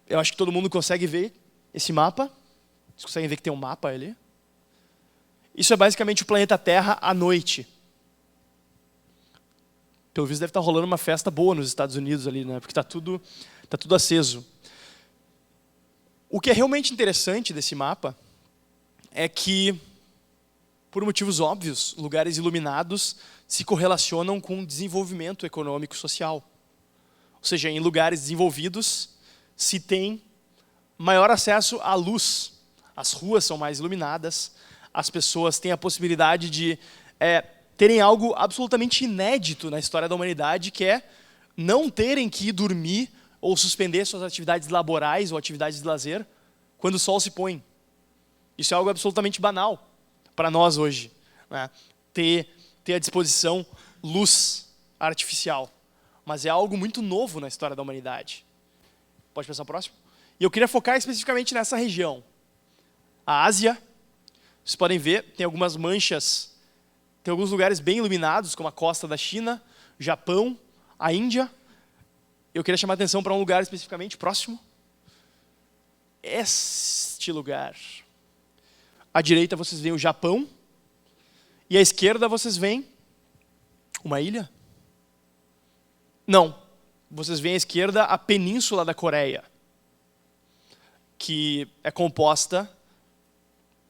Eu acho que todo mundo consegue ver esse mapa. Vocês conseguem ver que tem um mapa ali? Isso é basicamente o planeta Terra à noite. Pelo visto deve estar rolando uma festa boa nos Estados Unidos ali, né? Porque está tudo aceso. O que é realmente interessante desse mapa é que, por motivos óbvios, lugares iluminados se correlacionam com desenvolvimento econômico e social. Ou seja, em lugares desenvolvidos se tem maior acesso à luz. As ruas são mais iluminadas, as pessoas têm a possibilidade de terem algo absolutamente inédito na história da humanidade, que é não terem que ir dormir ou suspender suas atividades laborais ou atividades de lazer quando o sol se põe. Isso é algo absolutamente banal para nós hoje, né? Ter à disposição luz artificial. Mas é algo muito novo na história da humanidade. Pode passar o próximo? E eu queria focar especificamente nessa região. A Ásia, vocês podem ver, tem algumas manchas, tem alguns lugares bem iluminados, como a costa da China, Japão, a Índia. Eu queria chamar a atenção para um lugar especificamente próximo. Este lugar. À direita vocês veem o Japão, e à esquerda vocês veem uma ilha? Não. Vocês veem à esquerda a Península da Coreia, que é composta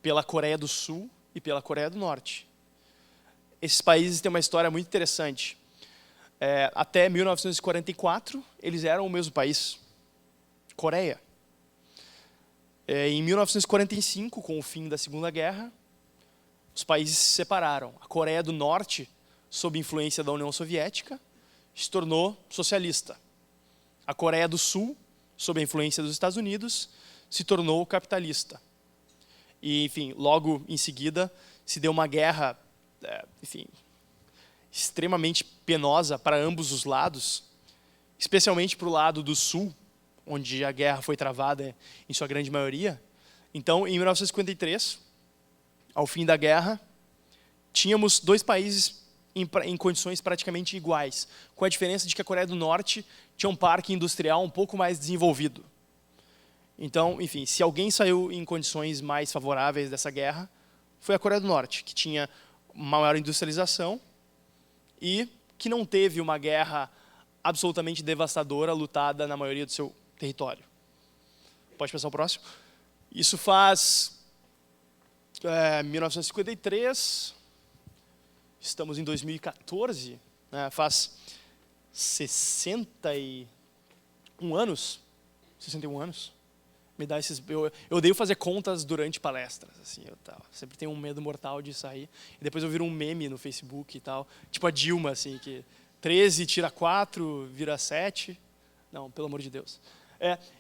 pela Coreia do Sul e pela Coreia do Norte. Esses países têm uma história muito interessante. Até 1944, eles eram o mesmo país, Coreia. Em 1945, com o fim da Segunda Guerra, os países se separaram. A Coreia do Norte, sob influência da União Soviética, se tornou socialista. A Coreia do Sul, sob a influência dos Estados Unidos, se tornou capitalista. E, enfim, logo em seguida, se deu uma guerra, extremamente penosa para ambos os lados, especialmente para o lado do Sul, onde a guerra foi travada em sua grande maioria. Então, em 1953, ao fim da guerra, tínhamos dois países em condições praticamente iguais, com a diferença de que a Coreia do Norte tinha um parque industrial um pouco mais desenvolvido. Então, enfim, se alguém saiu em condições mais favoráveis dessa guerra, foi a Coreia do Norte, que tinha uma maior industrialização e que não teve uma guerra absolutamente devastadora lutada na maioria do seu território. Pode passar o próximo? Isso faz 1953, estamos em 2014, né? Faz 61 anos. 61 anos. Me dá esses, eu odeio fazer contas durante palestras, assim, sempre tenho um medo mortal de sair. E depois eu viro um meme no Facebook e tal, tipo a Dilma, assim, que 13 tira 4, vira 7. Não, pelo amor de Deus.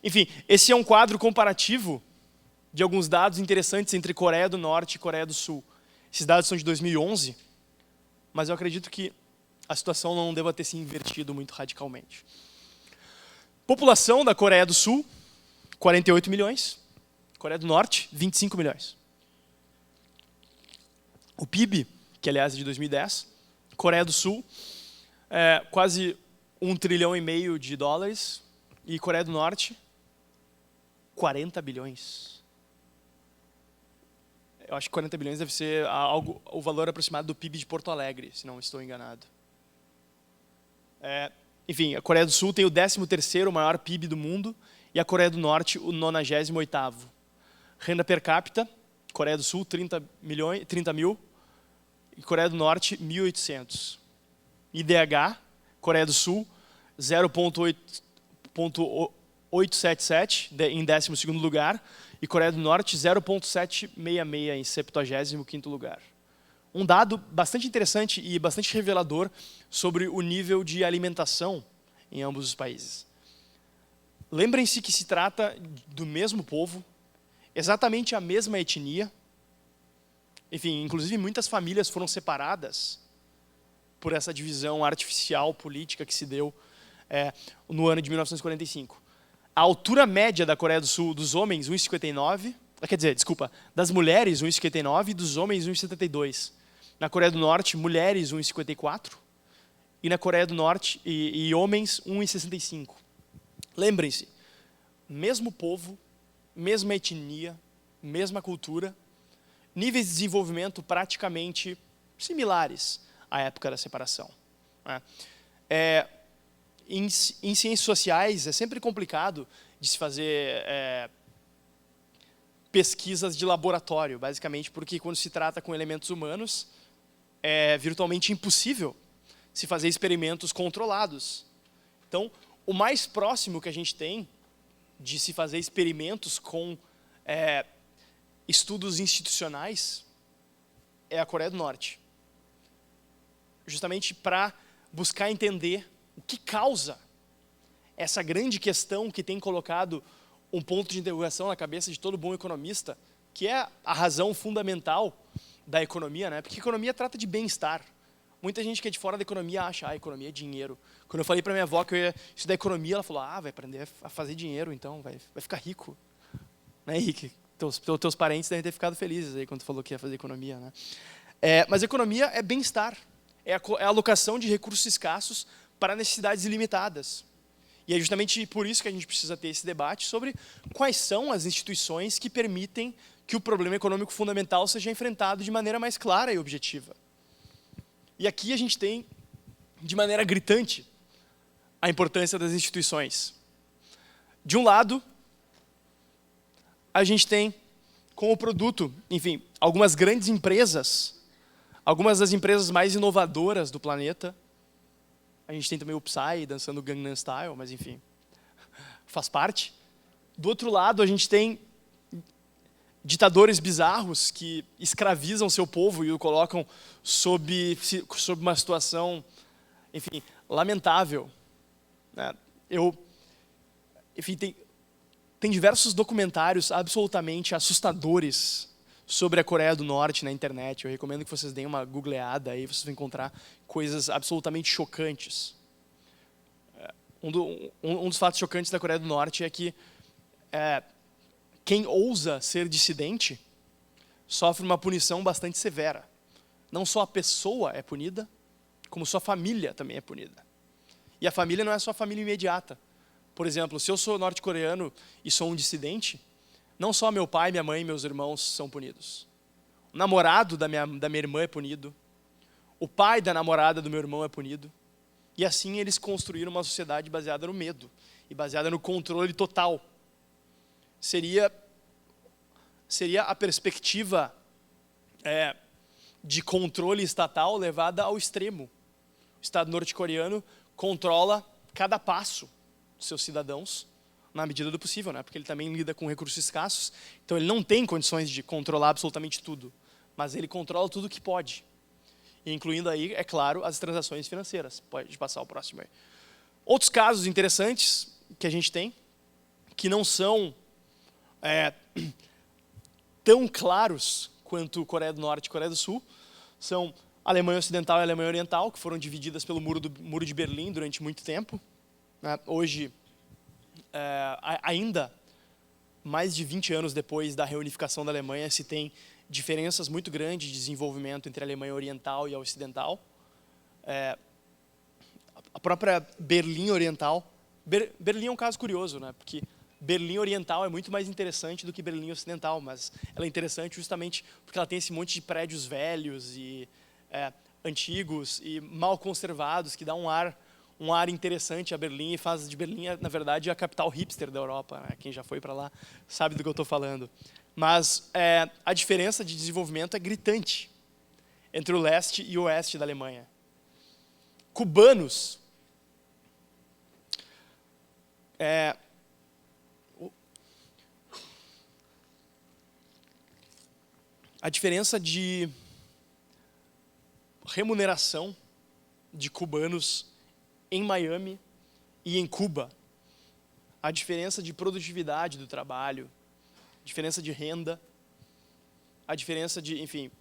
Enfim, esse é um quadro comparativo de alguns dados interessantes entre Coreia do Norte e Coreia do Sul. Esses dados são de 2011, mas eu acredito que a situação não deva ter se invertido muito radicalmente. População da Coreia do Sul, 48 milhões. Coreia do Norte, 25 milhões. O PIB, que aliás é de 2010, Coreia do Sul, quase 1,5 trilhão de dólares. E Coreia do Norte, 40 bilhões. Eu acho que 40 bilhões deve ser o valor aproximado do PIB de Porto Alegre, se não estou enganado. Enfim, a Coreia do Sul tem o 13º maior PIB do mundo e a Coreia do Norte o 98º. Renda per capita, Coreia do Sul 30 mil e Coreia do Norte 1.800. IDH, Coreia do Sul 0,877 em 12º lugar e Coreia do Norte 0,766 em 75º lugar. Um dado bastante interessante e bastante revelador sobre o nível de alimentação em ambos os países. Lembrem-se que se trata do mesmo povo, exatamente a mesma etnia. Enfim, inclusive muitas famílias foram separadas por essa divisão artificial política que se deu no ano de 1945. A altura média da Coreia do Sul dos homens, 1,59, das mulheres, 1,59 e dos homens, 1,72. Na Coreia do Norte, mulheres, 1,54 e na Coreia do Norte, e homens, 1,65. Lembrem-se mesmo povo, mesma etnia, mesma cultura, níveis de desenvolvimento praticamente similares à época da separação. Em ciências sociais é sempre complicado de se fazer pesquisas de laboratório, basicamente porque quando se trata com elementos humanos, é virtualmente impossível se fazer experimentos controlados. Então, o mais próximo que a gente tem de se fazer experimentos com estudos institucionais é a Coreia do Norte. Justamente para buscar entender o que causa essa grande questão que tem colocado um ponto de interrogação na cabeça de todo bom economista, que é a razão fundamental da economia, né? Porque a economia trata de bem-estar. Muita gente que é de fora da economia acha, a economia é dinheiro. Quando eu falei para minha avó que eu ia estudar economia, ela falou, vai aprender a fazer dinheiro, então vai ficar rico. Né, Henrique? Teus parentes devem ter ficado felizes aí quando tu falou que ia fazer economia, né? Mas a economia é bem-estar, é a alocação de recursos escassos para necessidades ilimitadas. E é justamente por isso que a gente precisa ter esse debate sobre quais são as instituições que permitem que o problema econômico fundamental seja enfrentado de maneira mais clara e objetiva. E aqui a gente tem, de maneira gritante, a importância das instituições. De um lado, a gente tem como produto, enfim, algumas grandes empresas, algumas das empresas mais inovadoras do planeta. A gente tem também o Psy dançando Gangnam Style, mas enfim, faz parte. Do outro lado, a gente tem ditadores bizarros que escravizam seu povo e o colocam sob uma situação, enfim, lamentável. Enfim, tem diversos documentários absolutamente assustadores sobre a Coreia do Norte na internet. Eu recomendo que vocês deem uma googleada aí, vocês vão encontrar coisas absolutamente chocantes. Um dos fatos chocantes da Coreia do Norte é que quem ousa ser dissidente sofre uma punição bastante severa. Não só a pessoa é punida, como sua família também é punida. E a família não é só a família imediata. Por exemplo, se eu sou norte-coreano e sou um dissidente, não só meu pai, minha mãe e meus irmãos são punidos. O namorado da minha irmã é punido. O pai da namorada do meu irmão é punido. E assim eles construíram uma sociedade baseada no medo e baseada no controle total. Seria a perspectiva de controle estatal levada ao extremo. O Estado norte-coreano controla cada passo dos seus cidadãos, na medida do possível, né? Porque ele também lida com recursos escassos, então ele não tem condições de controlar absolutamente tudo, mas ele controla tudo que pode, incluindo aí, é claro, as transações financeiras. Pode passar o próximo aí. Outros casos interessantes que a gente tem, que não são tão claros quanto Coreia do Norte e Coreia do Sul, são a Alemanha Ocidental e a Alemanha Oriental, que foram divididas pelo Muro de Berlim durante muito tempo. Hoje, ainda mais de 20 anos depois da reunificação da Alemanha, se tem diferenças muito grandes de desenvolvimento entre a Alemanha Oriental e a Ocidental. A própria Berlim Oriental... Berlim é um caso curioso, né? Porque Berlim Oriental é muito mais interessante do que Berlim Ocidental, mas ela é interessante justamente porque ela tem esse monte de prédios velhos e antigos e mal conservados, que dá um ar interessante a Berlim e faz de Berlim, na verdade, a capital hipster da Europa. Né? Quem já foi para lá sabe do que eu estou falando. Mas a diferença de desenvolvimento é gritante entre o leste e o oeste da Alemanha. Cubanos. A diferença de remuneração de cubanos em Miami e em Cuba, a diferença de produtividade do trabalho, a diferença de renda, a diferença de, enfim,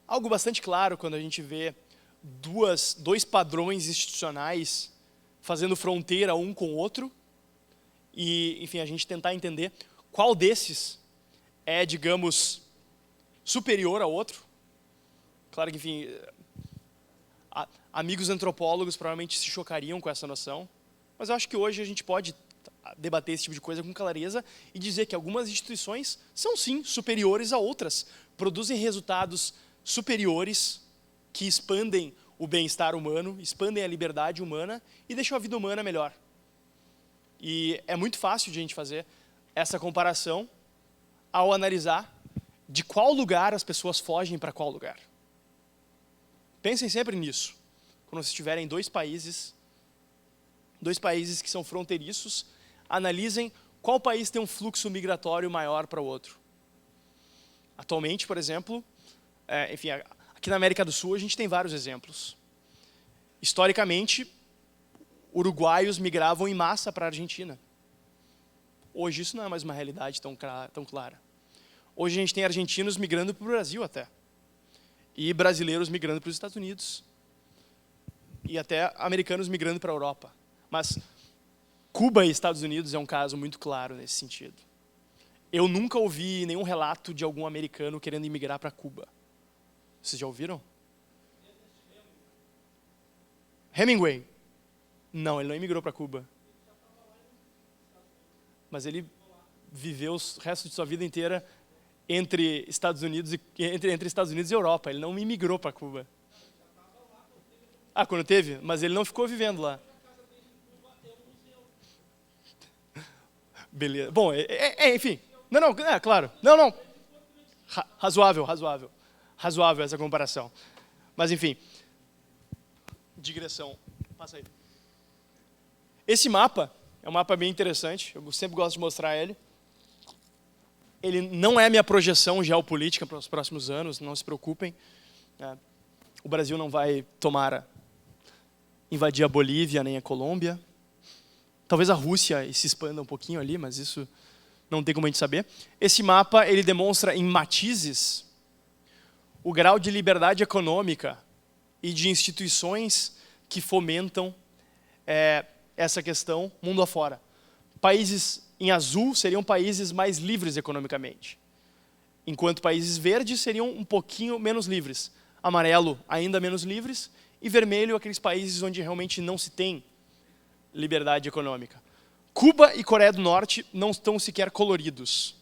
algo bastante claro quando a gente vê dois padrões institucionais fazendo fronteira um com o outro e, enfim, a gente tentar entender qual desses é, digamos, superior ao outro. Claro que, enfim, amigos antropólogos provavelmente se chocariam com essa noção, Mas eu acho que hoje a gente pode debater esse tipo de coisa com clareza e dizer que algumas instituições são, sim, superiores a outras, produzem resultados superiores que expandem o bem-estar humano, expandem a liberdade humana e deixam a vida humana melhor. E é muito fácil de a gente fazer essa comparação ao analisar de qual lugar as pessoas fogem para qual lugar. Pensem sempre nisso. Quando vocês estiverem em dois países que são fronteiriços, analisem qual país tem um fluxo migratório maior para o outro. Atualmente, por exemplo, enfim, aqui na América do Sul a gente tem vários exemplos. Historicamente, uruguaios migravam em massa para a Argentina. Hoje isso não é mais uma realidade tão clara. Hoje a gente tem argentinos migrando para o Brasil até. E brasileiros migrando para os Estados Unidos. E até americanos migrando para a Europa. Mas Cuba e Estados Unidos é um caso muito claro nesse sentido. Eu nunca ouvi nenhum relato de algum americano querendo imigrar para Cuba. Vocês já ouviram? Hemingway? Não, ele não imigrou para Cuba. Mas ele viveu o resto de sua vida inteira entre Estados Unidos e Europa. Ele não imigrou para Cuba. Ah, quando teve? Mas ele não ficou vivendo lá. Beleza. Bom, enfim. Não, claro. Não. Razoável essa comparação. Mas, enfim. Digressão. Passa aí. Esse mapa é um mapa bem interessante. Eu sempre gosto de mostrar ele. Ele não é minha projeção geopolítica para os próximos anos, não se preocupem. O Brasil não vai invadir a Bolívia nem a Colômbia. Talvez a Rússia se expanda um pouquinho ali, mas isso não tem como a gente saber. Esse mapa ele demonstra em matizes o grau de liberdade econômica e de instituições que fomentam essa questão mundo afora. Países em azul seriam países mais livres economicamente, enquanto países verdes seriam um pouquinho menos livres. Amarelo, ainda menos livres, e vermelho, aqueles países onde realmente não se tem liberdade econômica. Cuba e Coreia do Norte não estão sequer coloridos,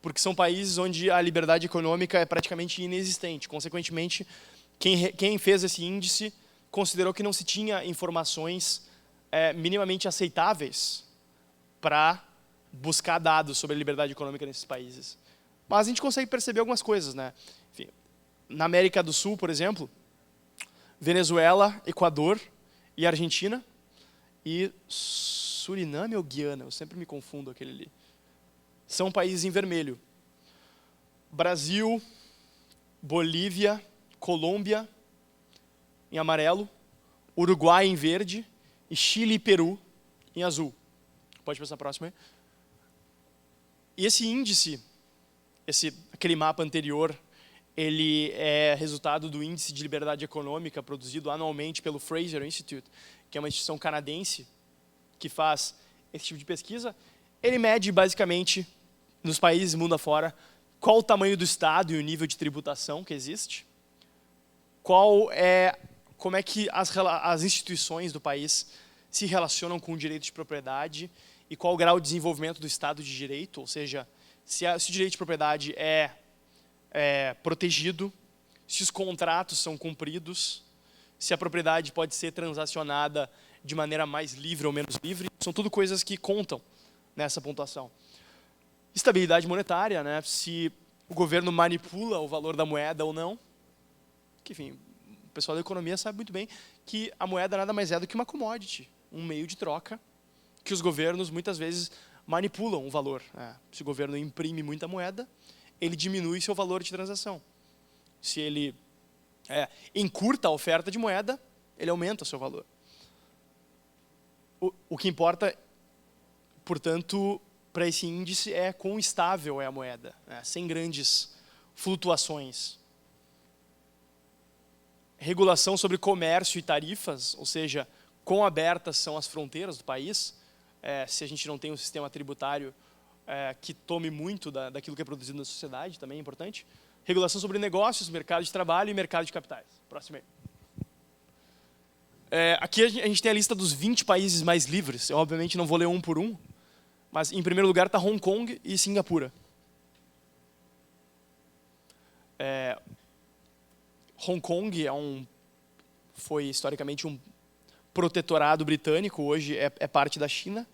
porque são países onde a liberdade econômica é praticamente inexistente. Consequentemente, quem fez esse índice considerou que não se tinha informações minimamente aceitáveis para buscar dados sobre a liberdade econômica nesses países. Mas a gente consegue perceber algumas coisas, né? Enfim, na América do Sul, por exemplo, Venezuela, Equador e Argentina, e Suriname ou Guiana, eu sempre me confundo aquele ali, são países em vermelho. Brasil, Bolívia, Colômbia em amarelo, Uruguai em verde e Chile e Peru em azul. Pode passar a próxima aí. E esse índice, aquele mapa anterior, ele é resultado do Índice de Liberdade Econômica produzido anualmente pelo Fraser Institute, que é uma instituição canadense que faz esse tipo de pesquisa. Ele mede basicamente, nos países mundo afora, qual o tamanho do Estado e o nível de tributação que existe, como é que as instituições do país se relacionam com o direito de propriedade e qual o grau de desenvolvimento do Estado de Direito, ou seja, se o direito de propriedade é protegido, se os contratos são cumpridos, se a propriedade pode ser transacionada de maneira mais livre ou menos livre. São tudo coisas que contam nessa pontuação. Estabilidade monetária, né? Se o governo manipula o valor da moeda ou não. Que, enfim, o pessoal da economia sabe muito bem que a moeda nada mais é do que uma commodity, um meio de troca, que os governos muitas vezes manipulam o valor. Se o governo imprime muita moeda, ele diminui seu valor de transação. Se ele encurta a oferta de moeda, ele aumenta o seu valor. O que importa, portanto, para esse índice é quão estável é a moeda, né? Sem grandes flutuações. Regulação sobre comércio e tarifas, ou seja, quão abertas são as fronteiras do país, se a gente não tem um sistema tributário que tome muito daquilo que é produzido na sociedade, também é importante. Regulação sobre negócios, mercado de trabalho e mercado de capitais. Próximo aí. Aqui a gente tem a lista dos 20 países mais livres. Eu, obviamente, não vou ler um por um, mas em primeiro lugar está Hong Kong e Singapura. Hong Kong foi historicamente um protetorado britânico, hoje é parte da China.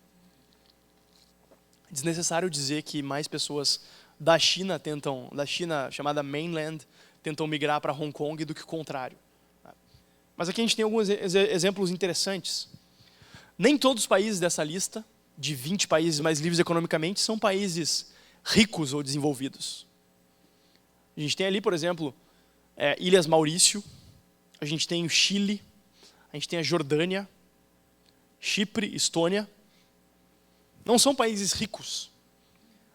Desnecessário dizer que mais pessoas da China chamada Mainland, tentam migrar para Hong Kong do que o contrário. Mas aqui a gente tem alguns exemplos interessantes. Nem todos os países dessa lista, de 20 países mais livres economicamente, são países ricos ou desenvolvidos. A gente tem ali, por exemplo, Ilhas Maurício, a gente tem o Chile, a gente tem a Jordânia, Chipre, Estônia. Não são países ricos,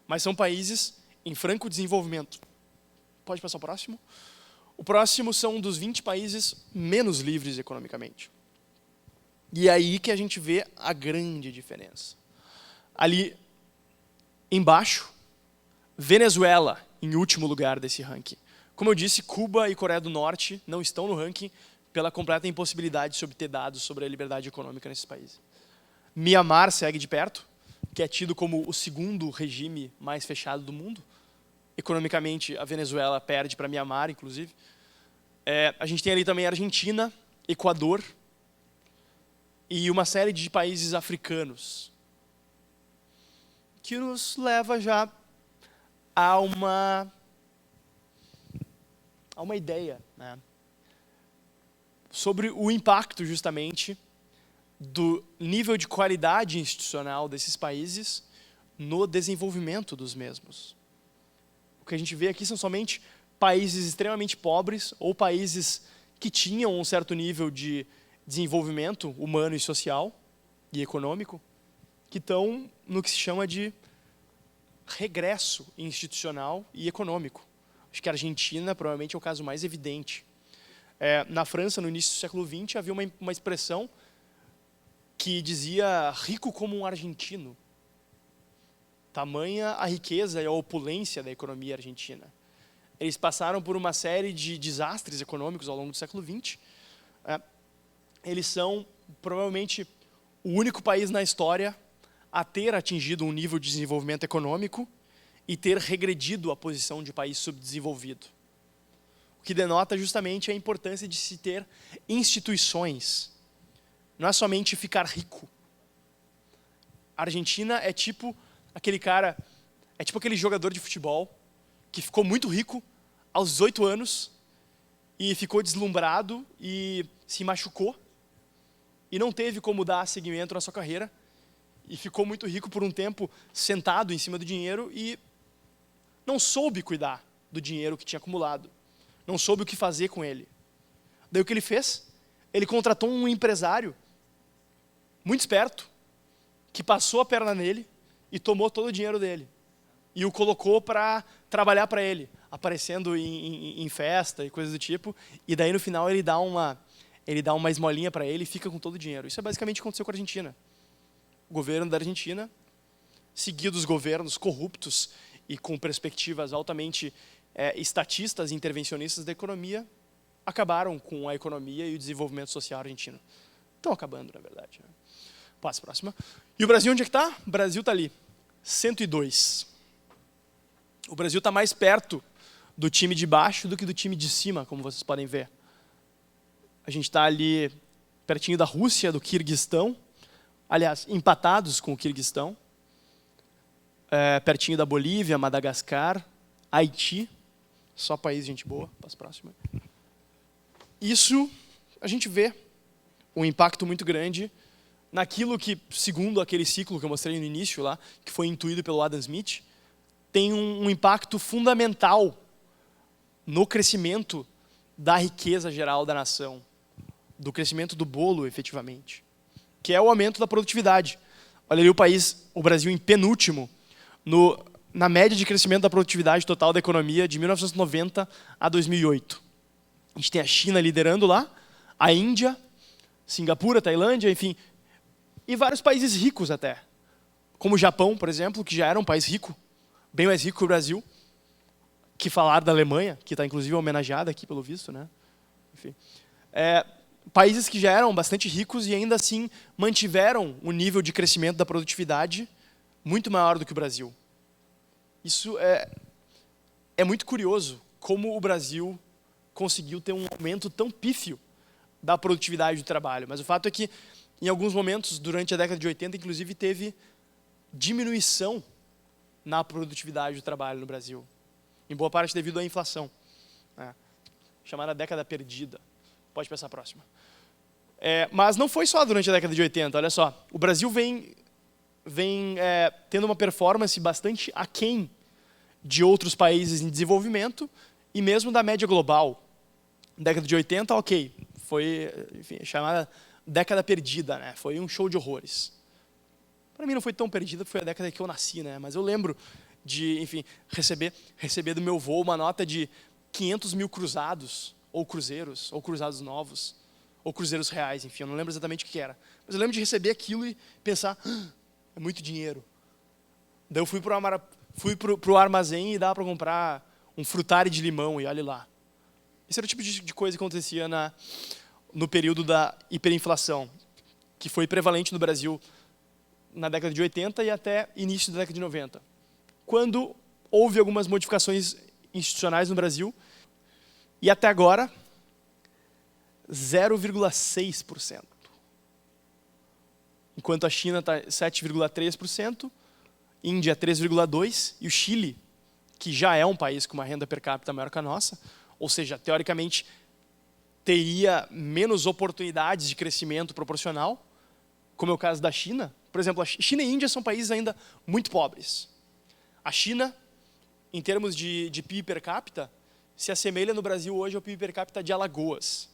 mas são países em franco desenvolvimento. Pode passar o próximo? O próximo são dos 20 países menos livres economicamente. E é aí que a gente vê a grande diferença. Ali embaixo, Venezuela, em último lugar desse ranking. Como eu disse, Cuba e Coreia do Norte não estão no ranking pela completa impossibilidade de se obter dados sobre a liberdade econômica nesses países. Mianmar segue de perto, que é tido como o segundo regime mais fechado do mundo. Economicamente, a Venezuela perde para Mianmar, inclusive. A gente tem ali também a Argentina, Equador e uma série de países africanos, que nos leva já a uma ideia, né, sobre o impacto, justamente, do nível de qualidade institucional desses países no desenvolvimento dos mesmos. O que a gente vê aqui são somente países extremamente pobres ou países que tinham um certo nível de desenvolvimento humano e social e econômico, que estão no que se chama de regresso institucional e econômico. Acho que a Argentina provavelmente é o caso mais evidente. Na França, no início do século XX, havia uma expressão que dizia rico como um argentino. Tamanha a riqueza e a opulência da economia argentina. Eles passaram por uma série de desastres econômicos ao longo do século XX. Eles são provavelmente o único país na história a ter atingido um nível de desenvolvimento econômico e ter regredido à posição de país subdesenvolvido. O que denota justamente a importância de se ter instituições. Não é somente ficar rico. A Argentina é tipo aquele jogador de futebol que ficou muito rico aos 18 anos e ficou deslumbrado e se machucou e não teve como dar seguimento na sua carreira e ficou muito rico por um tempo sentado em cima do dinheiro e não soube cuidar do dinheiro que tinha acumulado, não soube o que fazer com ele. Daí o que ele fez? Ele contratou um empresário muito esperto que passou a perna nele e tomou todo o dinheiro dele e o colocou para trabalhar para ele, aparecendo em festa e coisas do tipo, e daí no final ele dá uma esmolinha para ele e fica com todo o dinheiro. Isso é basicamente o que aconteceu com a Argentina. O governo da Argentina, seguido dos governos corruptos e com perspectivas altamente estatistas e intervencionistas da economia, acabaram com a economia e o desenvolvimento social argentino. Estão acabando, na verdade. Né? Passa a próxima. E o Brasil onde é que está? O Brasil está ali, 102. O Brasil está mais perto do time de baixo do que do time de cima, como vocês podem ver. A gente está ali pertinho da Rússia, do Quirguistão, aliás, empatados com o Quirguistão, pertinho da Bolívia, Madagascar, Haiti, só país gente boa. Passa a próxima. Isso, a gente vê um impacto muito grande naquilo que, segundo aquele ciclo que eu mostrei no início lá, que foi intuído pelo Adam Smith, tem um impacto fundamental no crescimento da riqueza geral da nação, do crescimento do bolo, efetivamente, que é o aumento da produtividade. Olha ali o Brasil em penúltimo, na média de crescimento da produtividade total da economia de 1990 a 2008. A gente tem a China liderando lá, a Índia, Singapura, Tailândia, enfim, e vários países ricos até, como o Japão, por exemplo, que já era um país rico, bem mais rico que o Brasil, que falar da Alemanha, que está inclusive homenageada aqui pelo visto, né? Enfim. países que já eram bastante ricos e ainda assim mantiveram um nível de crescimento da produtividade muito maior do que o Brasil. Isso é muito curioso, como o Brasil conseguiu ter um aumento tão pífio da produtividade do trabalho. Mas o fato é que, em alguns momentos, durante a década de 80, inclusive, teve diminuição na produtividade do trabalho no Brasil. Em boa parte devido à inflação. Chamada década perdida. Pode passar a próxima. Mas não foi só durante a década de 80, olha só. O Brasil vem tendo uma performance bastante aquém de outros países em desenvolvimento e mesmo da média global. Década de 80, ok. Foi, enfim, chamada década perdida, né? Foi um show de horrores. Para mim não foi tão perdida, porque foi a década que eu nasci, né? Mas eu lembro de, enfim, receber do meu voo uma nota de 500 mil cruzados, ou cruzeiros, ou cruzados novos, ou cruzeiros reais, enfim, eu não lembro exatamente o que era. Mas eu lembro de receber aquilo e pensar, é muito dinheiro. Daí eu fui pro armazém e dava para comprar um frutari de limão, e olha lá. Esse era o tipo de coisa que acontecia no período da hiperinflação, que foi prevalente no Brasil na década de 80 e até início da década de 90. Quando houve algumas modificações institucionais no Brasil, e até agora, 0,6%. Enquanto a China está 7,3%, Índia 3,2%, e o Chile, que já é um país com uma renda per capita maior que a nossa, ou seja, teoricamente, teria menos oportunidades de crescimento proporcional, como é o caso da China. Por exemplo, a China e a Índia são países ainda muito pobres. A China, em termos de PIB per capita, se assemelha no Brasil hoje ao PIB per capita de Alagoas.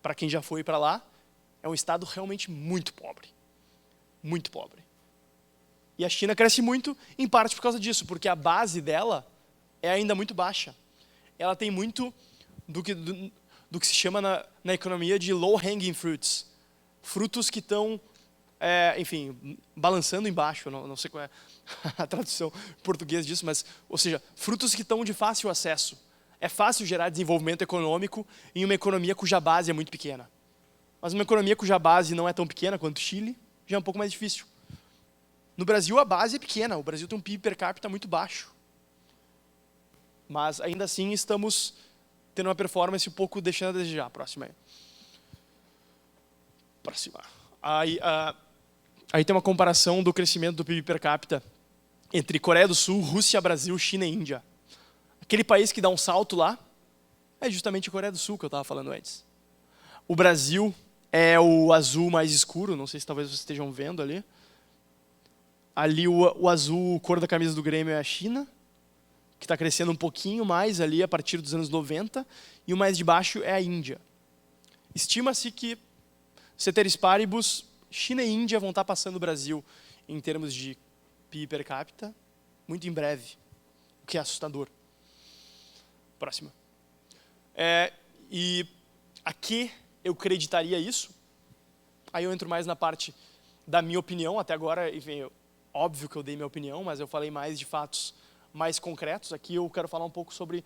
Para quem já foi para lá, é um estado realmente muito pobre. Muito pobre. E a China cresce muito, em parte por causa disso, porque a base dela é ainda muito baixa. Ela tem muito do que se chama na economia de low-hanging fruits. Frutos que estão, enfim, balançando embaixo, não sei qual é a tradução em português disso, mas, ou seja, frutos que estão de fácil acesso. É fácil gerar desenvolvimento econômico em uma economia cuja base é muito pequena. Mas uma economia cuja base não é tão pequena quanto o Chile, já é um pouco mais difícil. No Brasil, a base é pequena. O Brasil tem um PIB per capita muito baixo. Mas, ainda assim, estamos tendo uma performance um pouco deixando a desejar. Próxima aí. Próxima. Aí tem uma comparação do crescimento do PIB per capita entre Coreia do Sul, Rússia, Brasil, China e Índia. Aquele país que dá um salto lá é justamente a Coreia do Sul, que eu estava falando antes. O Brasil é o azul mais escuro, não sei se talvez vocês estejam vendo ali. Ali o azul, cor da camisa do Grêmio, é a China, que está crescendo um pouquinho mais ali a partir dos anos 90, e o mais de baixo é a Índia. Estima-se que, ceteris paribus, China e Índia vão estar passando o Brasil em termos de PIB per capita muito em breve, o que é assustador. Próxima. E a que eu acreditaria isso? Aí eu entro mais na parte da minha opinião. Até agora, enfim, óbvio que eu dei minha opinião, mas eu falei mais de fatos mais concretos. Aqui eu quero falar um pouco sobre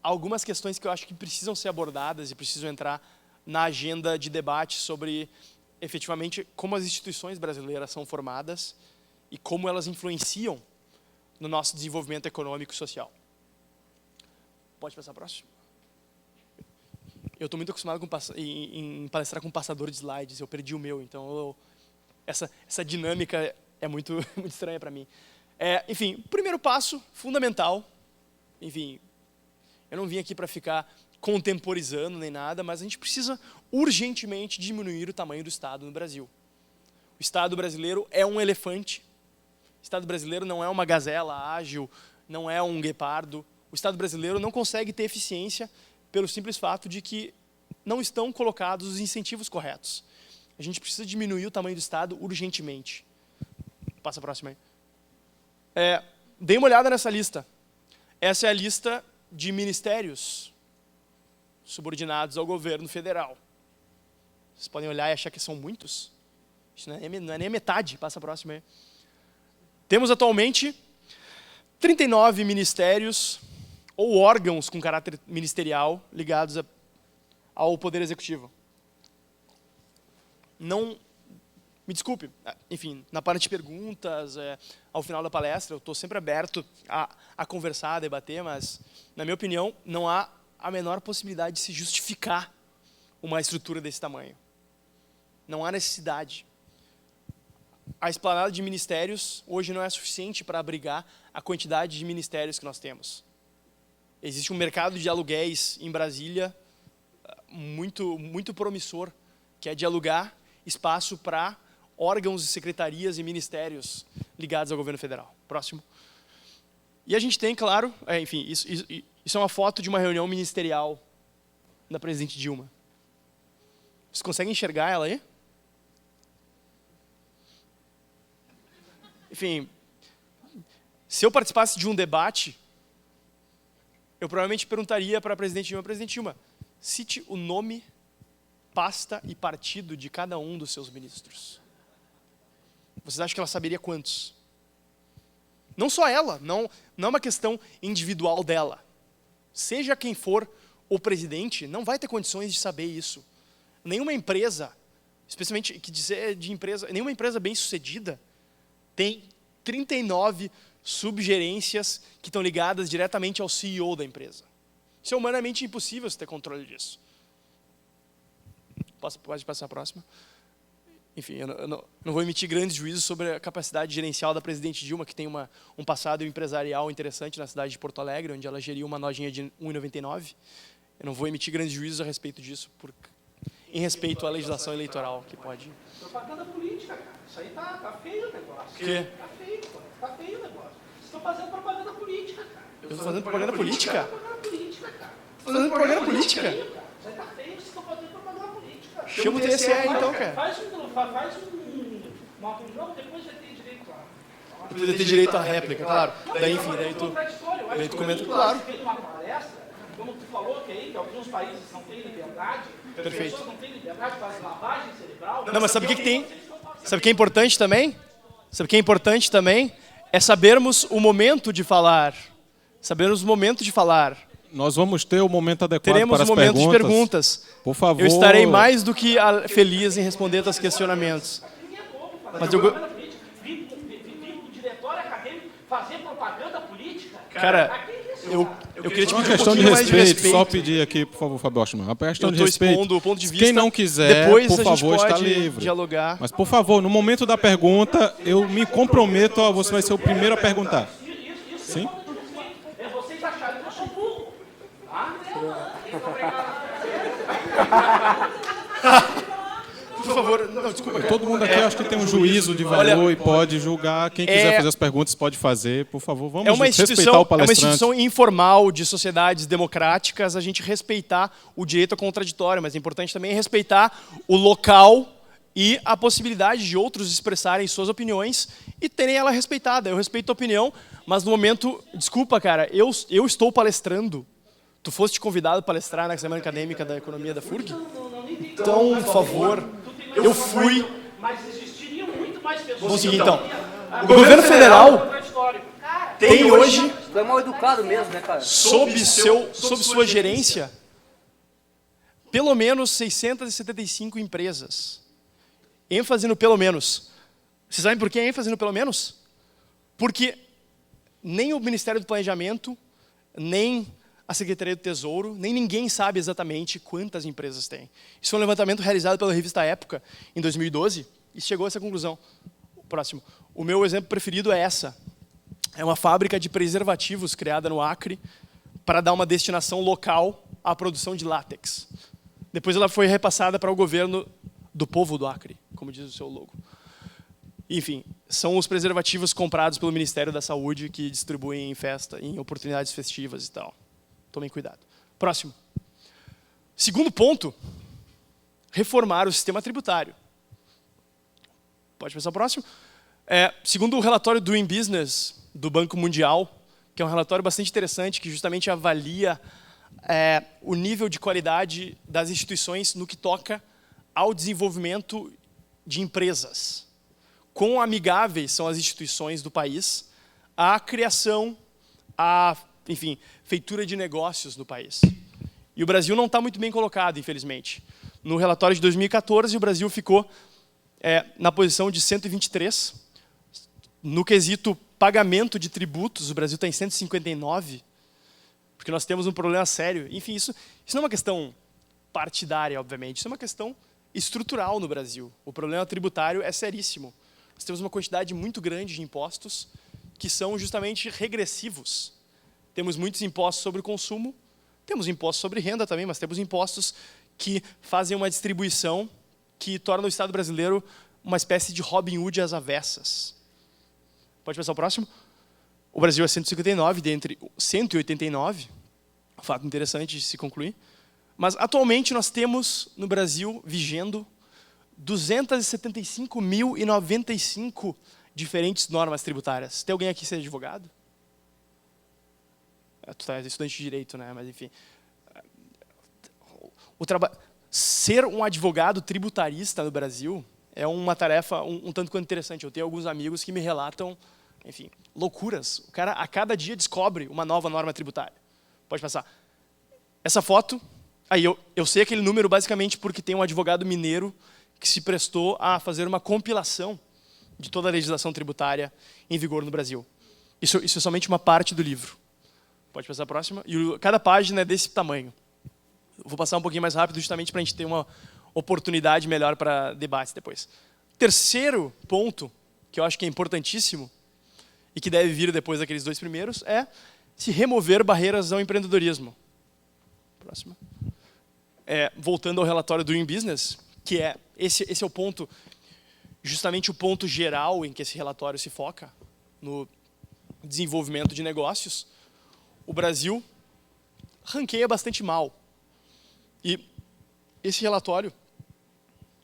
algumas questões que eu acho que precisam ser abordadas e precisam entrar na agenda de debate sobre, efetivamente, como as instituições brasileiras são formadas e como elas influenciam no nosso desenvolvimento econômico e social. Pode passar próximo? Eu estou muito acostumado em palestrar com passador de slides, eu perdi o meu, então essa dinâmica é muito, muito estranha para mim. Enfim, primeiro passo, fundamental. Enfim, eu não vim aqui para ficar contemporizando nem nada, mas a gente precisa urgentemente diminuir o tamanho do Estado no Brasil. O Estado brasileiro é um elefante. O Estado brasileiro não é uma gazela ágil, não é um guepardo. O Estado brasileiro não consegue ter eficiência pelo simples fato de que não estão colocados os incentivos corretos. A gente precisa diminuir o tamanho do Estado urgentemente. Passa a próxima aí. Dê uma olhada nessa lista. Essa é a lista de ministérios subordinados ao governo federal. Vocês podem olhar e achar que são muitos. Isso não é nem a metade. Passa a próxima aí. Temos atualmente 39 ministérios ou órgãos com caráter ministerial ligados ao Poder Executivo. não... Me desculpe, enfim, na parte de perguntas, ao final da palestra, eu estou sempre aberto a conversar, a debater, mas, na minha opinião, não há a menor possibilidade de se justificar uma estrutura desse tamanho. Não há necessidade. A esplanada de ministérios hoje não é suficiente para abrigar a quantidade de ministérios que nós temos. Existe um mercado de aluguéis em Brasília muito promissor, que é de alugar espaço para órgãos e secretarias e ministérios ligados ao governo federal. Próximo. E a gente tem, claro, enfim, isso é uma foto de uma reunião ministerial da presidente Dilma. Vocês conseguem enxergar ela aí? Enfim, se eu participasse de um debate, eu provavelmente perguntaria para a presidente Dilma, cite o nome, pasta e partido de cada um dos seus ministros. Vocês acham que ela saberia quantos? Não só ela, não é uma questão individual dela. Seja quem for o presidente, não vai ter condições de saber isso. Nenhuma empresa, especialmente que dizer de empresa, nenhuma empresa bem-sucedida tem 39 subgerências que estão ligadas diretamente ao CEO da empresa. Isso é humanamente impossível você ter controle disso. Pode passar a próxima? Enfim, eu não vou emitir grandes juízos sobre a capacidade gerencial da presidente Dilma, que tem um passado empresarial interessante na cidade de Porto Alegre, onde ela geria uma lojinha de R$ 1,99. Eu não vou emitir grandes juízos a respeito disso, em respeito à legislação eleitoral que pode... Propaganda política, cara. Isso aí tá feio o negócio. O quê? Tá feio o negócio. Vocês estão fazendo propaganda política, cara. Eu estou fazendo propaganda política? Propaganda política, cara. Fazendo propaganda política? Isso aí tá feio, vocês estão fazendo propaganda política. Chama o TSE então, cara. Faz uma opinião, depois vai ter direito a... Precisa ter direito à réplica, claro. Daí, enfim, daí tu comenta, claro. Fez uma palestra, como tu falou que alguns países não têm liberdade, as pessoas não têm liberdade, fazem lavagem cerebral. Não, mas sabe o que tem? Sabe o que é importante também? Sabe o que é importante também? É sabermos o momento de falar. Sabermos o momento de falar. Nós vamos ter o momento adequado Teremos para as um momento perguntas. de perguntas. Por favor. Eu estarei mais do que feliz em responder a esses questionamentos. Mas eu... Vir o diretório acadêmico fazer propaganda política? Cara, eu queria te Uma pedir um questão de pouquinho mais de respeito, respeito. só pedir aqui, por favor, Fábio Osterman. Uma questão Eu de estou respeito. expondo o ponto de vista. Quem não quiser, Depois por a gente favor, está pode livre. dialogar. Mas, por favor, no momento da pergunta, eu me comprometo, você vai ser o primeiro a perguntar. Sim? É vocês acharem que eu sou burro. Por favor, não, desculpa. Todo mundo aqui acho que tem um juízo de valor e pode julgar. Quem quiser fazer as perguntas pode fazer. Por favor, vamos respeitar o É uma palestrante. instituição informal de sociedades democráticas a gente respeitar o direito ao contraditório, mas é importante também respeitar o local e a possibilidade de outros expressarem suas opiniões e terem ela respeitada. Eu respeito a opinião, mas no momento... Desculpa, cara, eu estou palestrando. Tu foste convidado a palestrar na Semana Acadêmica da Economia da FURG? Então, por favor, eu fui... Mas existiriam muito mais pessoas. Vamos seguir, então. O governo federal tem hoje, Tu é mal educado mesmo, né, cara? sob sua gerência, pelo menos 675 empresas. ênfase no pelo menos. Vocês sabem por que ênfase no pelo menos? Porque nem o Ministério do Planejamento, nem a Secretaria do Tesouro, nem ninguém sabe exatamente quantas empresas tem. Isso foi um levantamento realizado pela revista Época, em 2012, e chegou a essa conclusão. Próximo. O meu exemplo preferido é essa. É uma fábrica de preservativos criada no Acre para dar uma destinação local à produção de látex. Depois ela foi repassada para o governo do povo do Acre, como diz o seu logo. Enfim, são os preservativos comprados pelo Ministério da Saúde que distribuem em festa, em oportunidades festivas e tal. Tomem cuidado. Próximo. Segundo ponto, reformar o sistema tributário. Pode passar o próximo? Segundo o relatório Doing Business do Banco Mundial, que é um relatório bastante interessante, que justamente avalia o nível de qualidade das instituições no que toca ao desenvolvimento de empresas. Quão amigáveis são as instituições do país à criação, enfim, feitura de negócios no país. E o Brasil não está muito bem colocado, infelizmente. No relatório de 2014, o Brasil ficou na posição de 123. No quesito pagamento de tributos, o Brasil está em 159, porque nós temos um problema sério. Enfim, isso não é uma questão partidária, obviamente, isso é uma questão estrutural no Brasil. O problema tributário é seríssimo. Nós temos uma quantidade muito grande de impostos que são justamente regressivos. Temos muitos impostos sobre o consumo, temos impostos sobre renda também, mas temos impostos que fazem uma distribuição que torna o Estado brasileiro uma espécie de Robin Hood às avessas. Pode passar o próximo? O Brasil é 159 dentre 189, um fato interessante de se concluir. Mas, atualmente, nós temos no Brasil, vigendo, 275.095 diferentes normas tributárias. Tem alguém aqui que seja advogado? Tu é estudante de direito, né? Mas, enfim. Ser um advogado tributarista no Brasil é uma tarefa um tanto quanto interessante. Eu tenho alguns amigos que me relatam, enfim, loucuras. O cara, a cada dia, descobre uma nova norma tributária. Pode passar. Essa foto, aí eu sei aquele número basicamente porque tem um advogado mineiro que se prestou a fazer uma compilação de toda a legislação tributária em vigor no Brasil. Isso é somente uma parte do livro. Pode passar a próxima. E cada página é desse tamanho. Vou passar um pouquinho mais rápido justamente para a gente ter uma oportunidade melhor para debate depois. Terceiro ponto, que eu acho que é importantíssimo e que deve vir depois daqueles dois primeiros, é se remover barreiras ao empreendedorismo. Próxima. Voltando ao relatório do Doing Business, que esse é o ponto, justamente o ponto geral em que esse relatório se foca, no desenvolvimento de negócios, o Brasil ranqueia bastante mal. E esse relatório,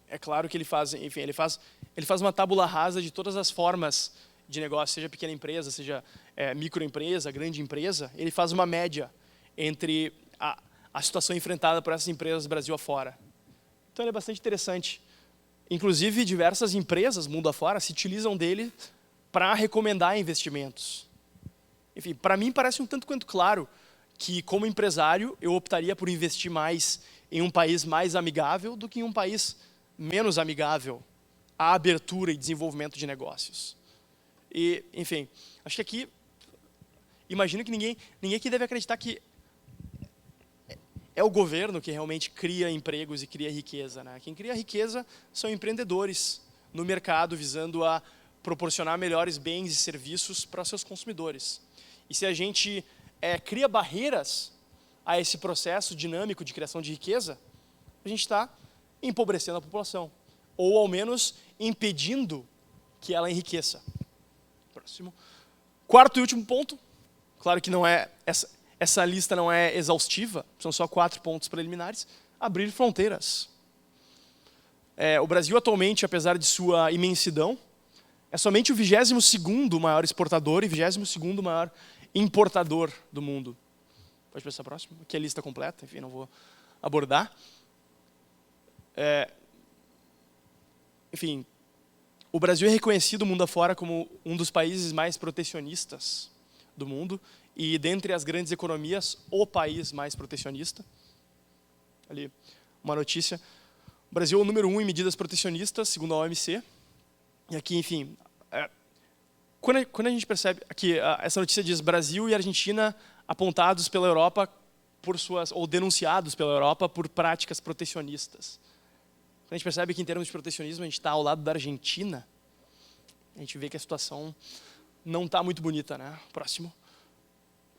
é claro que ele faz uma tábula rasa de todas as formas de negócio, seja pequena empresa, seja microempresa, grande empresa. Ele faz uma média entre a situação enfrentada por essas empresas Brasil afora. Então ele é bastante interessante. Inclusive, diversas empresas mundo afora se utilizam dele para recomendar investimentos. Enfim, para mim parece um tanto quanto claro que, como empresário, eu optaria por investir mais em um país mais amigável do que em um país menos amigável à abertura e desenvolvimento de negócios. E, enfim, acho que aqui, imagino que ninguém aqui deve acreditar que é o governo que realmente cria empregos e cria riqueza, né? Quem cria riqueza são empreendedores no mercado, visando a proporcionar melhores bens e serviços para seus consumidores. E se a gente cria barreiras a esse processo dinâmico de criação de riqueza, a gente está empobrecendo a população, ou ao menos impedindo que ela enriqueça. Próximo. Quarto e último ponto, claro que não é essa lista não é exaustiva, são só 4 pontos preliminares. Abrir fronteiras. O Brasil atualmente, apesar de sua imensidão, é somente o 22º maior exportador e 22º maior importador do mundo. Pode passar a próxima, aqui é a lista completa, enfim, não vou abordar. Enfim, o Brasil é reconhecido mundo afora como um dos países mais protecionistas do mundo e, dentre as grandes economias, o país mais protecionista. Ali, uma notícia. O Brasil é o número 1 em medidas protecionistas, segundo a OMC. E aqui, enfim, quando a gente percebe... Aqui, essa notícia diz Brasil e Argentina apontados pela Europa ou denunciados pela Europa por práticas protecionistas. Quando a gente percebe que, em termos de protecionismo, a gente está ao lado da Argentina, a gente vê que a situação não está muito bonita, né? Próximo.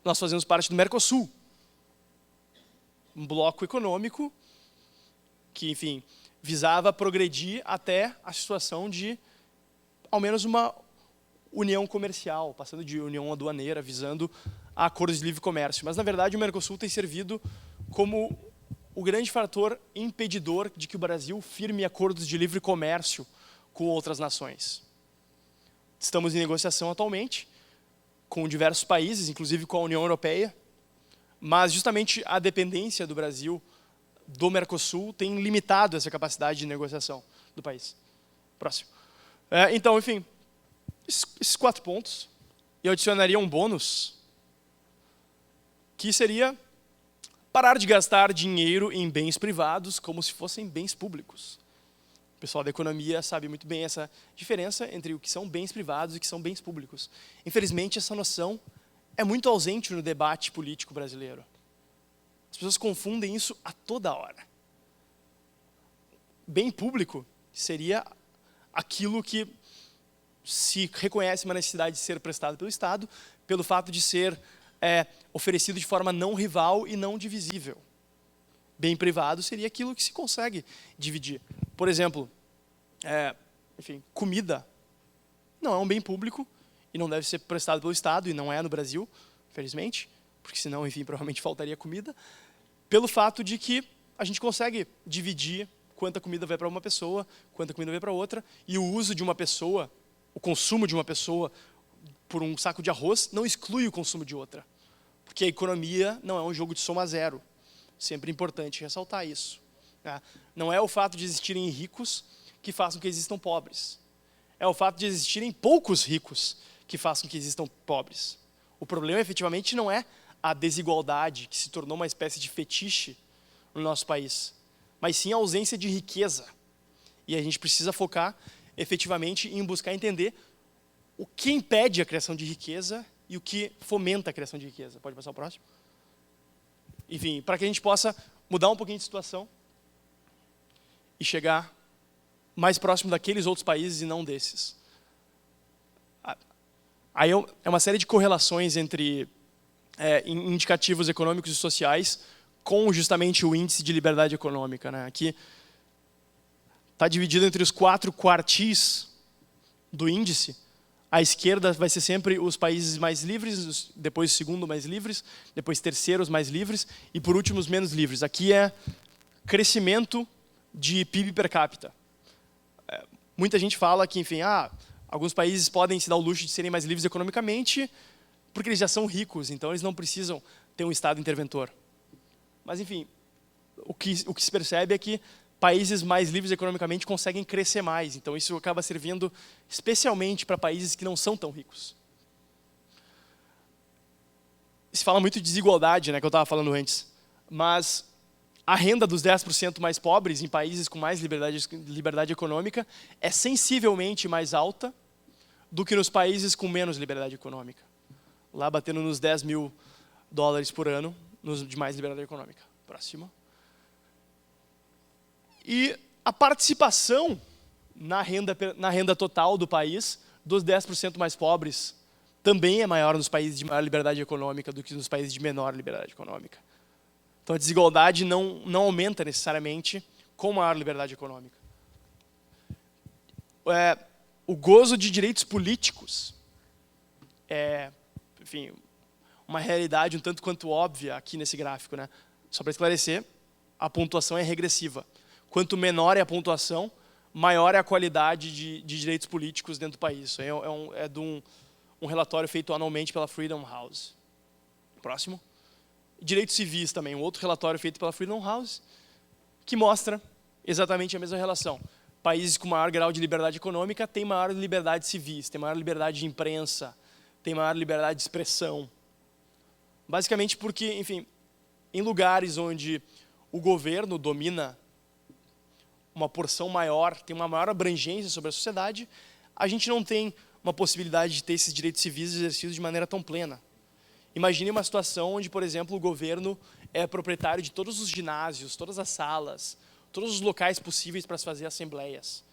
Nós fazemos parte do Mercosul, um bloco econômico que, enfim, visava progredir até a situação de, ao menos, uma união comercial, passando de união aduaneira, visando a acordos de livre comércio. Mas, na verdade, o Mercosul tem servido como o grande fator impedidor de que o Brasil firme acordos de livre comércio com outras nações. Estamos em negociação atualmente com diversos países, inclusive com a União Europeia, mas justamente a dependência do Brasil do Mercosul tem limitado essa capacidade de negociação do país. Próximo. Então, enfim, esses 4 pontos. Eu adicionaria um bônus, que seria parar de gastar dinheiro em bens privados como se fossem bens públicos. O pessoal da economia sabe muito bem essa diferença entre o que são bens privados e o que são bens públicos. Infelizmente, essa noção é muito ausente no debate político brasileiro. As pessoas confundem isso a toda hora. Bem público seria aquilo que se reconhece uma necessidade de ser prestado pelo Estado, pelo fato de ser oferecido de forma não rival e não divisível. Bem privado seria aquilo que se consegue dividir. Por exemplo, comida não é um bem público e não deve ser prestado pelo Estado, e não é no Brasil, infelizmente, porque senão, enfim, provavelmente faltaria comida, pelo fato de que a gente consegue dividir quanta comida vai para uma pessoa, quanta comida vai para outra, e o uso de uma pessoa, o consumo de uma pessoa por um saco de arroz não exclui o consumo de outra, porque a economia não é um jogo de soma zero. Sempre importante ressaltar isso. Não é o fato de existirem ricos que façam que existam pobres. É o fato de existirem poucos ricos que façam que existam pobres. O problema, efetivamente, não é a desigualdade, que se tornou uma espécie de fetiche no nosso país, mas sim a ausência de riqueza. E a gente precisa focar, efetivamente, em buscar entender o que impede a criação de riqueza e o que fomenta a criação de riqueza. Pode passar o próximo? Enfim, para que a gente possa mudar um pouquinho de situação e chegar mais próximo daqueles outros países e não desses. Aí é uma série de correlações entre indicativos econômicos e sociais com justamente o índice de liberdade econômica. Aqui está dividido entre os 4 quartis do índice. À esquerda vai ser sempre os países mais livres, depois o segundo mais livres, depois terceiro os mais livres e por último os menos livres. Aqui é crescimento de PIB per capita. Muita gente fala que, enfim, alguns países podem se dar o luxo de serem mais livres economicamente porque eles já são ricos, então eles não precisam ter um Estado interventor. Mas, enfim, o que se percebe é que países mais livres economicamente conseguem crescer mais. Então, isso acaba servindo especialmente para países que não são tão ricos. Se fala muito de desigualdade, que eu estava falando antes. Mas a renda dos 10% mais pobres em países com mais liberdade econômica é sensivelmente mais alta do que nos países com menos liberdade econômica. Lá batendo nos $10 mil por ano, nos de mais liberdade econômica. Próximo. E a participação na renda total do país, dos 10% mais pobres, também é maior nos países de maior liberdade econômica do que nos países de menor liberdade econômica. Então a desigualdade não aumenta necessariamente com maior liberdade econômica. O gozo de direitos políticos é, enfim, uma realidade um tanto quanto óbvia aqui nesse gráfico. Só para esclarecer, a pontuação é regressiva. Quanto menor é a pontuação, maior é a qualidade de direitos políticos dentro do país. Isso é de um relatório feito anualmente pela Freedom House. Próximo. Direitos civis também, um outro relatório feito pela Freedom House, que mostra exatamente a mesma relação. Países com maior grau de liberdade econômica têm maior liberdade civis, têm maior liberdade de imprensa, têm maior liberdade de expressão. Basicamente porque, enfim, em lugares onde o governo domina uma porção maior, tem uma maior abrangência sobre a sociedade, a gente não tem uma possibilidade de ter esses direitos civis exercidos de maneira tão plena. Imagine uma situação onde, por exemplo, o governo é proprietário de todos os ginásios, todas as salas, todos os locais possíveis para se fazer assembleias.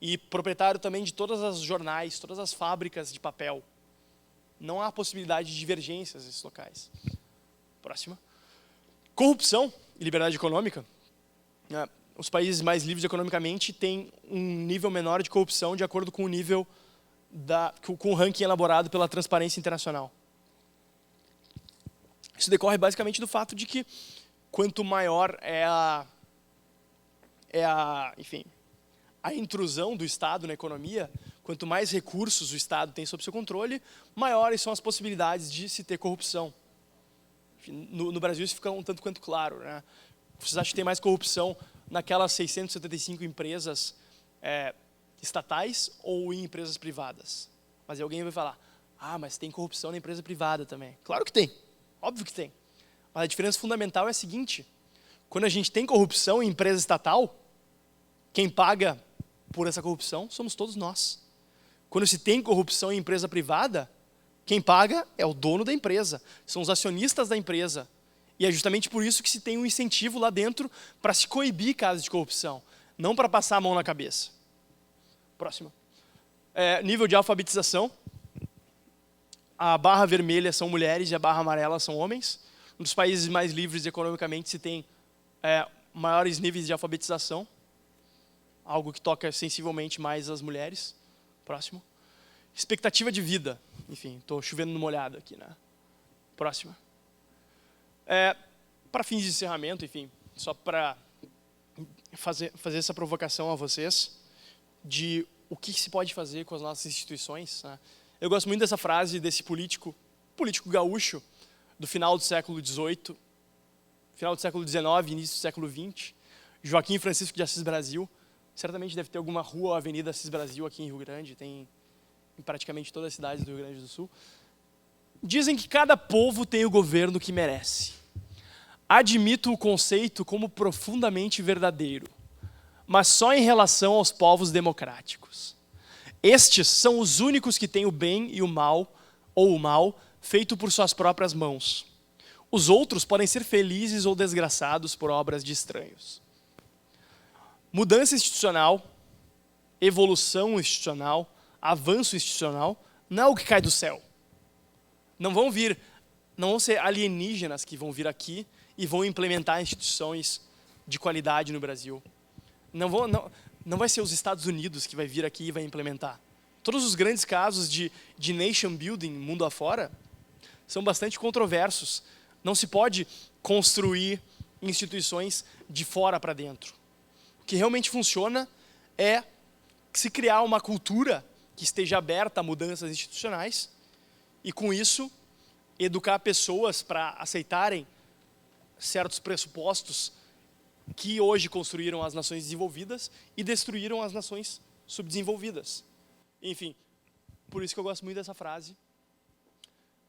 E proprietário também de todas as jornais, todas as fábricas de papel. Não há possibilidade de divergências nesses locais. Próxima. Corrupção e liberdade econômica. Os países mais livres economicamente têm um nível menor de corrupção de acordo com o nível com o ranking elaborado pela Transparência Internacional. Isso decorre basicamente do fato de que quanto maior é a intrusão do Estado na economia, quanto mais recursos o Estado tem sob seu controle, maiores são as possibilidades de se ter corrupção. No Brasil isso fica um tanto quanto claro. Vocês acham que tem mais corrupção naquelas 675 empresas estatais ou em empresas privadas? Mas alguém vai falar, mas tem corrupção na empresa privada também. Claro que tem, óbvio que tem. Mas a diferença fundamental é a seguinte, quando a gente tem corrupção em empresa estatal, quem paga por essa corrupção somos todos nós. Quando se tem corrupção em empresa privada, quem paga é o dono da empresa, são os acionistas da empresa. E é justamente por isso que se tem um incentivo lá dentro para se coibir casos de corrupção, não para passar a mão na cabeça. Próxima. Nível de alfabetização. A barra vermelha são mulheres e a barra amarela são homens. Um dos países mais livres economicamente se tem maiores níveis de alfabetização, algo que toca sensivelmente mais as mulheres. Próximo. Expectativa de vida. Enfim, estou chovendo no molhado aqui, né? Próxima. Para fins de encerramento, enfim, só para fazer essa provocação a vocês de o que se pode fazer com as nossas instituições, né? Eu gosto muito dessa frase desse político gaúcho do final do século XVIII, final do século XIX, início do século XX, Joaquim Francisco de Assis Brasil. Certamente deve ter alguma rua ou avenida Assis Brasil aqui em Rio Grande, tem em praticamente todas as cidades do Rio Grande do Sul. Dizem que cada povo tem o governo que merece. Admito o conceito como profundamente verdadeiro, mas só em relação aos povos democráticos. Estes são os únicos que têm o bem e o mal, ou o mal, feito por suas próprias mãos. Os outros podem ser felizes ou desgraçados por obras de estranhos. Mudança institucional, evolução institucional, avanço institucional, não é o que cai do céu. Não vão ser alienígenas que vão vir aqui e vão implementar instituições de qualidade no Brasil. Não vai ser os Estados Unidos que vai vir aqui e vai implementar. Todos os grandes casos de nation building mundo afora são bastante controversos. Não se pode construir instituições de fora para dentro. O que realmente funciona é se criar uma cultura que esteja aberta a mudanças institucionais e, com isso, educar pessoas para aceitarem certos pressupostos que hoje construíram as nações desenvolvidas e destruíram as nações subdesenvolvidas. Enfim, por isso que eu gosto muito dessa frase,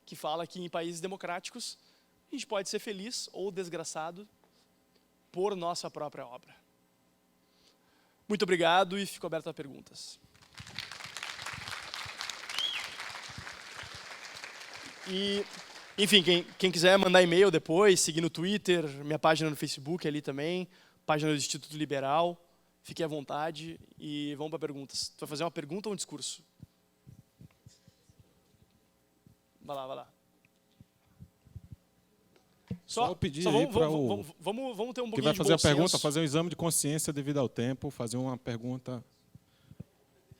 que fala que em países democráticos a gente pode ser feliz ou desgraçado por nossa própria obra. Muito obrigado e fico aberto a perguntas. E, enfim, quem quiser mandar e-mail depois, seguir no Twitter, minha página no Facebook ali também, página do Instituto Liberal, fique à vontade e vamos para perguntas. Tu vai fazer uma pergunta ou um discurso? Vai lá. Só pedir aí para o... Vamos ter um pouquinho de que vai fazer a pergunta, senso. fazer um exame de consciência devido ao tempo, fazer uma pergunta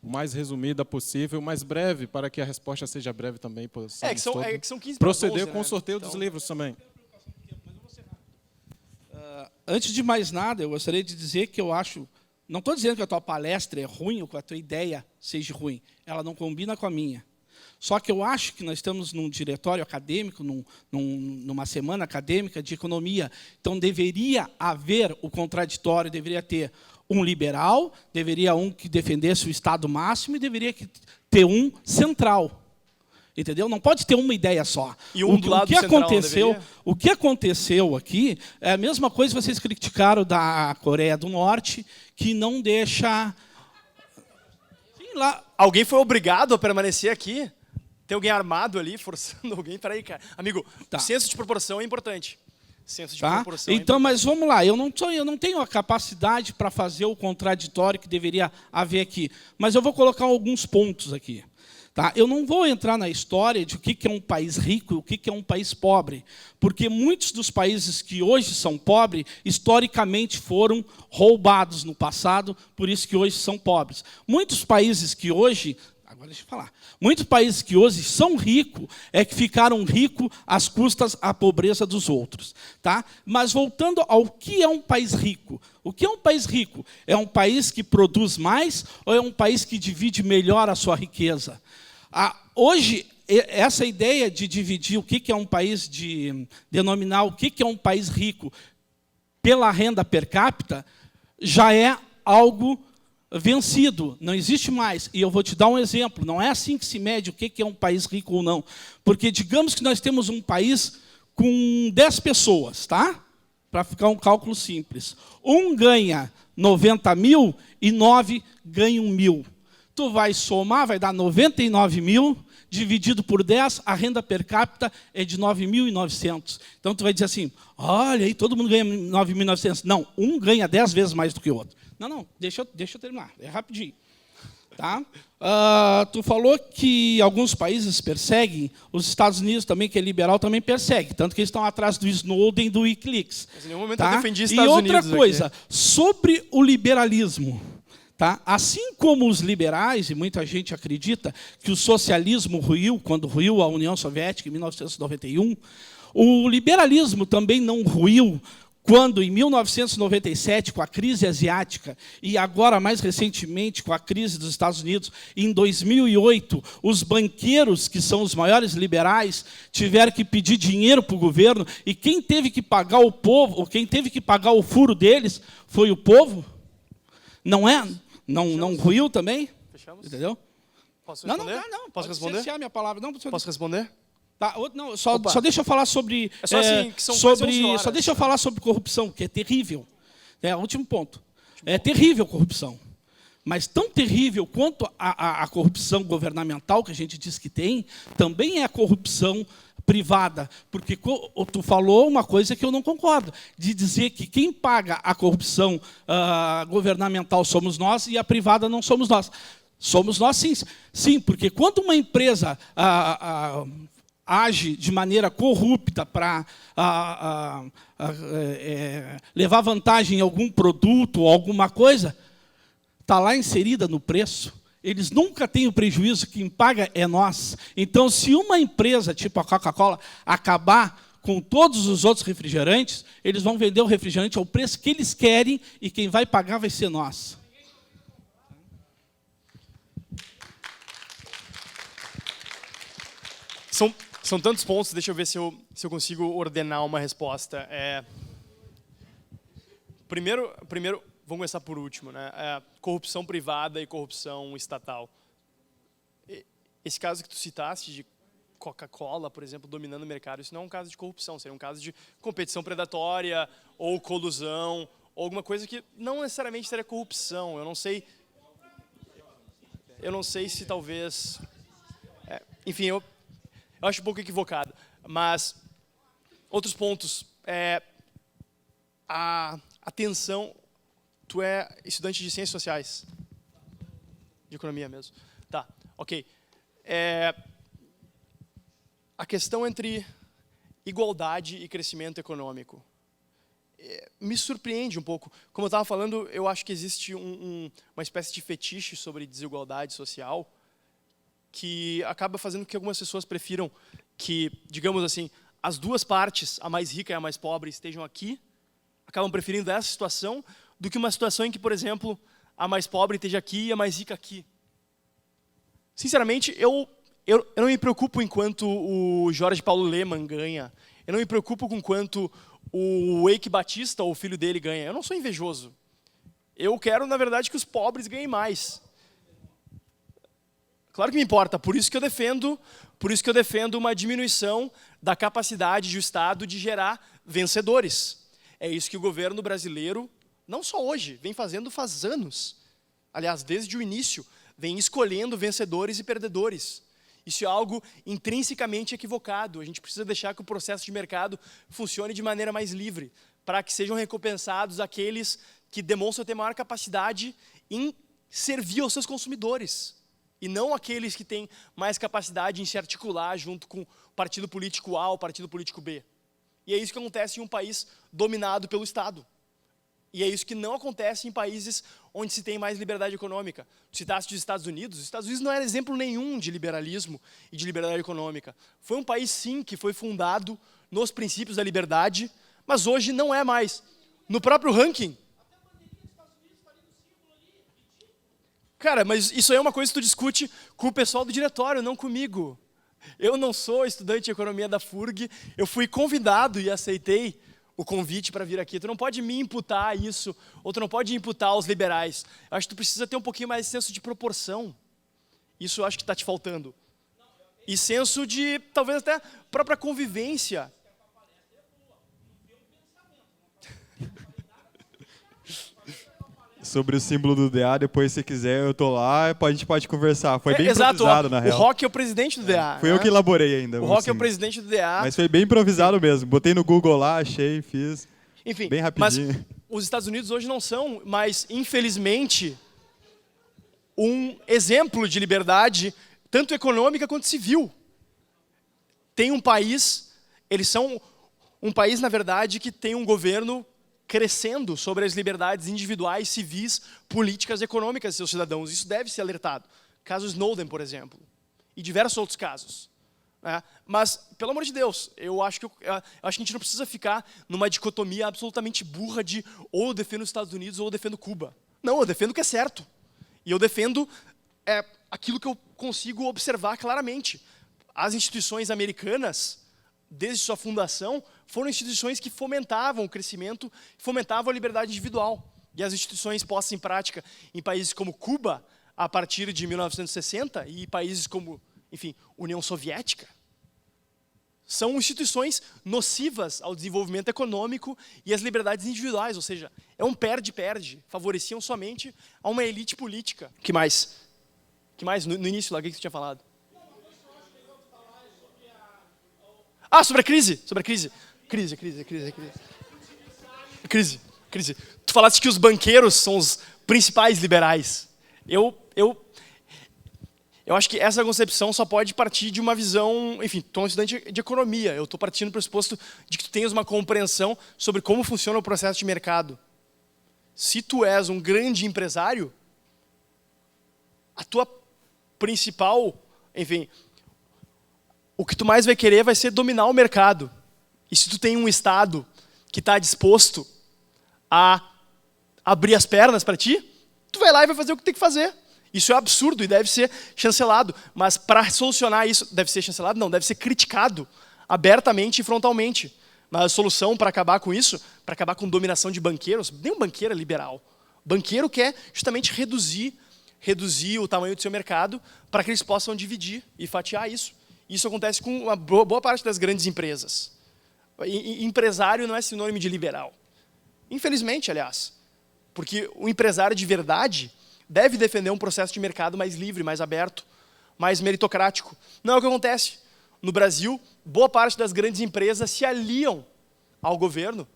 o mais resumida possível, mais breve, para que a resposta seja breve também. Que são 15 proceder 12, com o né? sorteio dos livros também. Antes de mais nada, eu gostaria de dizer que eu acho... Não estou dizendo que a tua palestra é ruim ou que a tua ideia seja ruim. Ela não combina com a minha. Só que eu acho que nós estamos num diretório acadêmico, numa semana acadêmica de economia. Então, deveria haver o contraditório, deveria ter um liberal, deveria um que defendesse o Estado máximo e deveria ter um central. Entendeu? Não pode ter uma ideia só. E um do lado central o que aconteceu aqui é a mesma coisa que vocês criticaram da Coreia do Norte, que não deixa... Alguém foi obrigado a permanecer aqui? Tem alguém armado ali, forçando alguém? Peraí, cara. Amigo, o senso de proporção é importante. Senso de proporção então, mas vamos lá. Eu não tenho a capacidade para fazer o contraditório que deveria haver aqui. Mas eu vou colocar alguns pontos aqui. Tá? Eu não vou entrar na história de o que é um país rico e o que é um país pobre, porque muitos dos países que hoje são pobres, historicamente foram roubados no passado, por isso que hoje são pobres. Muitos países que hoje... Agora deixa eu falar. Muitos países que hoje são ricos é que ficaram ricos às custas da pobreza dos outros. Tá? Mas voltando ao que é um país rico. O que é um país rico? É um país que produz mais ou é um país que divide melhor a sua riqueza? Hoje, essa ideia de dividir o que é um país, de denominar o que é um país rico pela renda per capita, já é algo vencido, não existe mais. E eu vou te dar um exemplo, não é assim que se mede o que é um país rico ou não. Porque digamos que nós temos um país com 10 pessoas, tá? para ficar um cálculo simples. Um ganha 90 mil e 9 ganham 1.000. Tu vai somar, vai dar 99 mil, dividido por 10, a renda per capita é de 9.900. Então, tu vai dizer assim, olha aí, todo mundo ganha 9.900. Não, um ganha 10 vezes mais do que o outro. Não, deixa eu terminar, é rapidinho. Tá? Tu falou que alguns países perseguem, os Estados Unidos também, que é liberal, também persegue, tanto que eles estão atrás do Snowden e do Wikileaks. Mas em nenhum momento tá? eu defendi Estados Unidos. E outra Unidos coisa, aqui. sobre o liberalismo, tá? Assim como os liberais, e muita gente acredita que o socialismo ruiu, quando ruiu a União Soviética, em 1991, o liberalismo também não ruiu quando, em 1997, com a crise asiática, e agora, mais recentemente, com a crise dos Estados Unidos, em 2008, os banqueiros, que são os maiores liberais, tiveram que pedir dinheiro para o governo, e quem teve que pagar o povo, ou quem teve que pagar o furo deles, foi o povo? Não é? Não ruiu também? Fechamos? Entendeu? Posso Não, responder? não. Posso responder? Cercear minha palavra. Não, Posso responder? Tá, não, só deixa eu falar sobre. É só assim, que são quase 11 horas. Só deixa eu falar sobre corrupção, que é terrível. É o último ponto. É terrível a corrupção. Mas tão terrível quanto a corrupção governamental que a gente diz que tem, também é a corrupção privada. Porque tu falou uma coisa que eu não concordo, de dizer que quem paga a corrupção governamental somos nós e a privada não somos nós. Somos nós, sim. Sim, porque quando uma empresa age de maneira corrupta para levar vantagem em algum produto ou alguma coisa, está lá inserida no preço. Eles nunca têm o prejuízo, quem paga é nós. Então, se uma empresa, tipo a Coca-Cola, acabar com todos os outros refrigerantes, eles vão vender o refrigerante ao preço que eles querem e quem vai pagar vai ser nós. São tantos pontos, deixa eu ver se eu consigo ordenar uma resposta. Primeiro, vamos começar por último, né? Corrupção privada e corrupção estatal. Esse caso que tu citaste de Coca-Cola, por exemplo, dominando o mercado, isso não é um caso de corrupção, seria um caso de competição predatória ou colusão, ou alguma coisa que não necessariamente seria corrupção. Eu não sei se talvez... enfim, eu acho um pouco equivocado. Mas outros pontos. A atenção... Tu é estudante de ciências sociais? De economia mesmo. Tá, ok. A questão entre igualdade e crescimento econômico. Me surpreende um pouco. Como eu estava falando, eu acho que existe uma espécie de fetiche sobre desigualdade social que acaba fazendo com que algumas pessoas prefiram que, digamos assim, as duas partes, a mais rica e a mais pobre, estejam aqui, acabam preferindo essa situação do que uma situação em que, por exemplo, a mais pobre esteja aqui e a mais rica aqui. Sinceramente, eu não me preocupo em quanto o Jorge Paulo Lemann ganha. Eu não me preocupo com quanto o Eike Batista, ou o filho dele, ganha. Eu não sou invejoso. Eu quero, na verdade, que os pobres ganhem mais. Claro que me importa, por isso que eu defendo uma diminuição da capacidade do Estado de gerar vencedores. É isso que o governo brasileiro, não só hoje, vem fazendo faz anos. Aliás, desde o início, vem escolhendo vencedores e perdedores. Isso é algo intrinsecamente equivocado. A gente precisa deixar que o processo de mercado funcione de maneira mais livre, para que sejam recompensados aqueles que demonstram ter maior capacidade em servir aos seus consumidores. E não aqueles que têm mais capacidade em se articular junto com o partido político A ou o partido político B. E é isso que acontece em um país dominado pelo Estado. E é isso que não acontece em países onde se tem mais liberdade econômica. Tu citaste os Estados Unidos não era exemplo nenhum de liberalismo e de liberdade econômica. Foi um país, sim, que foi fundado nos princípios da liberdade, mas hoje não é mais. No próprio ranking... Cara, mas isso aí é uma coisa que tu discute com o pessoal do diretório, não comigo. Eu não sou estudante de economia da FURG, eu fui convidado e aceitei o convite para vir aqui. Tu não pode me imputar isso, ou tu não pode imputar aos liberais. Eu acho que tu precisa ter um pouquinho mais de senso de proporção. Isso eu acho que está te faltando. E senso de, talvez até, própria convivência. sobre o símbolo do DA, depois se quiser eu tô lá, a gente pode conversar. Foi bem Exato, improvisado, na real. O Rock é o presidente do DA. Fui eu que elaborei ainda. O Rock é o símbolo. presidente do DA. Mas foi bem improvisado mesmo. Botei no Google lá, achei, fiz. Enfim, bem mas rapidinho. os Estados Unidos hoje não são, mas infelizmente, um exemplo de liberdade, tanto econômica quanto civil. Tem um país, eles são um país, na verdade, que tem um governo crescendo sobre as liberdades individuais, civis, políticas e econômicas de seus cidadãos. Isso deve ser alertado. Caso Snowden, por exemplo, e diversos outros casos. Mas, pelo amor de Deus, eu acho que a gente não precisa ficar numa dicotomia absolutamente burra de ou eu defendo os Estados Unidos ou eu defendo Cuba. Não, eu defendo o que é certo. E eu defendo aquilo que eu consigo observar claramente. As instituições americanas, desde sua fundação, foram instituições que fomentavam o crescimento, fomentavam a liberdade individual. E as instituições postas em prática em países como Cuba, a partir de 1960, e países como, enfim, União Soviética, são instituições nocivas ao desenvolvimento econômico e às liberdades individuais, ou seja, é um perde-perde, favoreciam somente a uma elite política. O que mais? Que mais? No início lá, o que você tinha falado? Sobre a crise. Sobre a crise. Crise. Tu falaste que os banqueiros são os principais liberais. Eu acho que essa concepção só pode partir de uma visão... Enfim, tu é um estudante de economia. Eu estou partindo do pressuposto de que tu tenhas uma compreensão sobre como funciona o processo de mercado. Se tu és um grande empresário, a tua principal... Enfim, o que tu mais vai querer vai ser dominar o mercado. E se tu tem um Estado que está disposto a abrir as pernas para ti, tu vai lá e vai fazer o que tem que fazer. Isso é absurdo e deve ser chancelado. Mas para solucionar isso, deve ser chancelado? Não, deve ser criticado abertamente e frontalmente. Mas a solução para acabar com isso, para acabar com dominação de banqueiros, nenhum banqueiro é liberal. Banqueiro quer justamente reduzir o tamanho do seu mercado para que eles possam dividir e fatiar isso. Isso acontece com uma boa parte das grandes empresas. Empresário não é sinônimo de liberal. Infelizmente, aliás. Porque o empresário de verdade deve defender um processo de mercado mais livre, mais aberto, mais meritocrático. Não é o que acontece. No Brasil, boa parte das grandes empresas se aliam ao governo.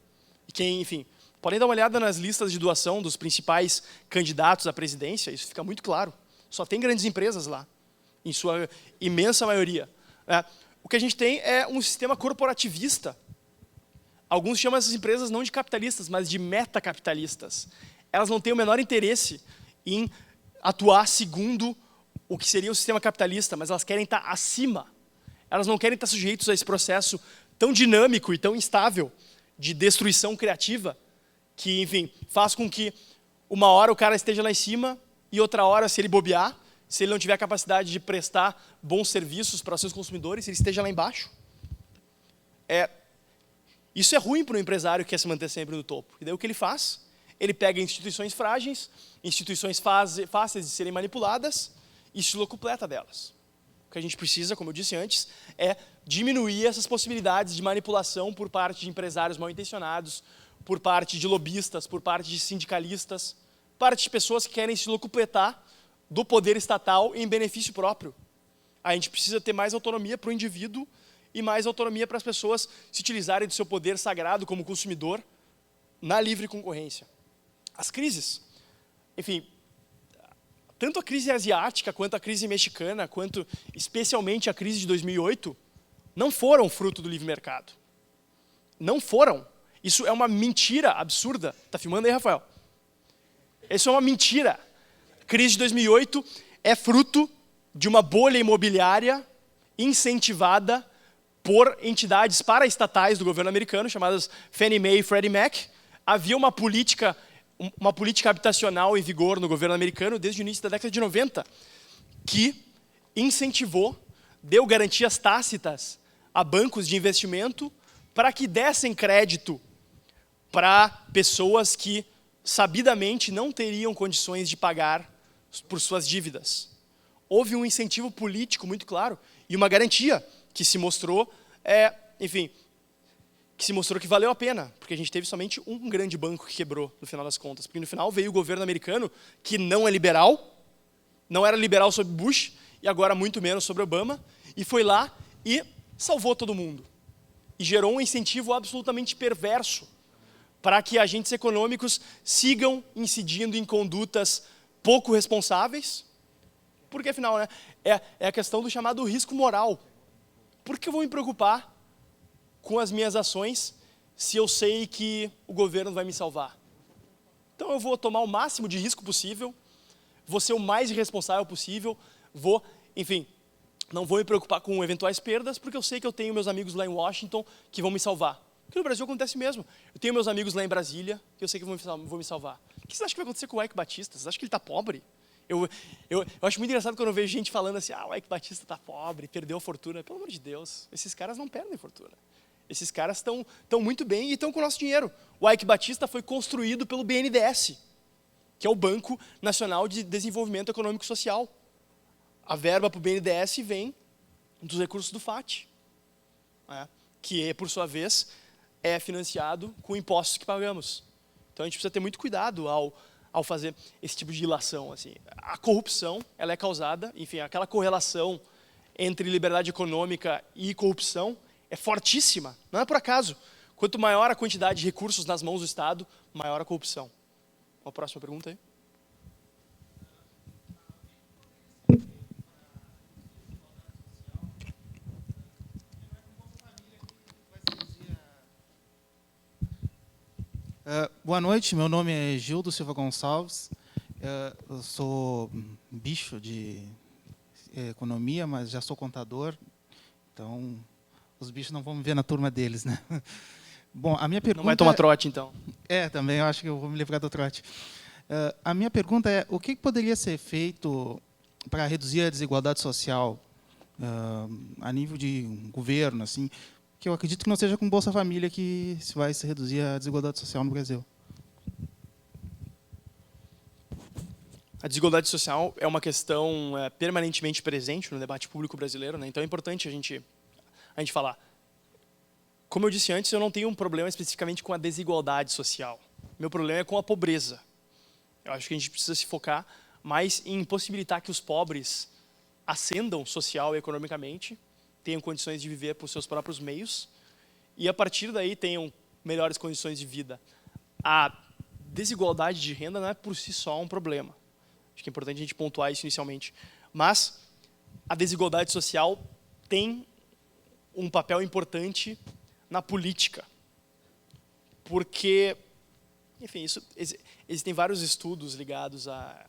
E quem, enfim, podem dar uma olhada nas listas de doação dos principais candidatos à presidência, isso fica muito claro. Só tem grandes empresas lá, em sua imensa maioria. O que a gente tem é um sistema corporativista. Alguns chamam essas empresas não de capitalistas, mas de metacapitalistas. Elas não têm o menor interesse em atuar segundo o que seria o sistema capitalista, mas elas querem estar acima. Elas não querem estar sujeitos a esse processo tão dinâmico e tão instável de destruição criativa, que, enfim, faz com que uma hora o cara esteja lá em cima e outra hora, se ele bobear, se ele não tiver a capacidade de prestar bons serviços para os seus consumidores, ele esteja lá embaixo. Isso é ruim para um empresário que quer se manter sempre no topo. E daí o que ele faz? Ele pega instituições frágeis, instituições fáceis de serem manipuladas e se locupleta delas. O que a gente precisa, como eu disse antes, é diminuir essas possibilidades de manipulação por parte de empresários mal intencionados, por parte de lobistas, por parte de sindicalistas, por parte de pessoas que querem se locupletar do poder estatal em benefício próprio. A gente precisa ter mais autonomia para o indivíduo e mais autonomia para as pessoas se utilizarem do seu poder sagrado como consumidor na livre concorrência. As crises, enfim, tanto a crise asiática, quanto a crise mexicana, quanto especialmente a crise de 2008, não foram fruto do livre mercado. Não foram. Isso é uma mentira absurda. Está filmando aí, Rafael? Isso é uma mentira. A crise de 2008 é fruto de uma bolha imobiliária incentivada por entidades paraestatais do governo americano, chamadas Fannie Mae e Freddie Mac. Havia uma política habitacional em vigor no governo americano desde o início da década de 90, que incentivou, deu garantias tácitas a bancos de investimento para que dessem crédito para pessoas que sabidamente não teriam condições de pagar por suas dívidas. Houve um incentivo político muito claro e uma garantia que se mostrou, enfim, que se mostrou que valeu a pena, porque a gente teve somente um grande banco que quebrou, no final das contas. Porque no final veio o governo americano, que não é liberal, não era liberal sobre Bush, e agora muito menos sobre Obama, e foi lá e salvou todo mundo. E gerou um incentivo absolutamente perverso para que agentes econômicos sigam incidindo em condutas pouco responsáveis, porque afinal, né, é a questão do chamado risco moral. Por que eu vou me preocupar com as minhas ações se eu sei que o governo vai me salvar? Então eu vou tomar o máximo de risco possível, vou ser o mais irresponsável possível, enfim, não vou me preocupar com eventuais perdas, porque eu sei que eu tenho meus amigos lá em Washington que vão me salvar. Porque no Brasil acontece mesmo. Eu tenho meus amigos lá em Brasília que eu sei que vão me salvar. O que você acha que vai acontecer com o Eike Batista? Você acha que ele está pobre? Eu acho muito engraçado quando eu vejo gente falando assim, o Eike Batista está pobre, perdeu a fortuna. Pelo amor de Deus, esses caras não perdem fortuna. Esses caras estão muito bem e estão com o nosso dinheiro. O Eike Batista foi construído pelo BNDES, que é o Banco Nacional de Desenvolvimento Econômico e Social. A verba para o BNDES vem dos recursos do FAT, que, por sua vez, é financiado com impostos que pagamos. Então, a gente precisa ter muito cuidado ao fazer esse tipo de ilação. Assim. A corrupção ela é causada, enfim, aquela correlação entre liberdade econômica e corrupção é fortíssima. Não é por acaso. Quanto maior a quantidade de recursos nas mãos do Estado, maior a corrupção. Uma próxima pergunta aí. Boa noite, meu nome é Gildo Silva Gonçalves. Eu sou bicho de economia, mas já sou contador, então os bichos não vão me ver na turma deles, né? Bom, a minha pergunta... Não vai tomar trote, então. Também eu acho que eu vou me livrar do trote. A minha pergunta é, o que poderia ser feito para reduzir a desigualdade social a nível de governo, assim, que eu acredito que não seja com Bolsa Família que se vai se reduzir a desigualdade social no Brasil. A desigualdade social é uma questão permanentemente presente no debate público brasileiro, né? Então é importante a gente falar. Como eu disse antes, eu não tenho um problema especificamente com a desigualdade social. Meu problema é com a pobreza. Eu acho que a gente precisa se focar mais em possibilitar que os pobres ascendam social e economicamente, tenham condições de viver por seus próprios meios e, a partir daí, tenham melhores condições de vida. A desigualdade de renda não é, por si só, um problema. Acho que é importante a gente pontuar isso inicialmente. Mas a desigualdade social tem um papel importante na política. Porque, enfim, existem vários estudos ligados à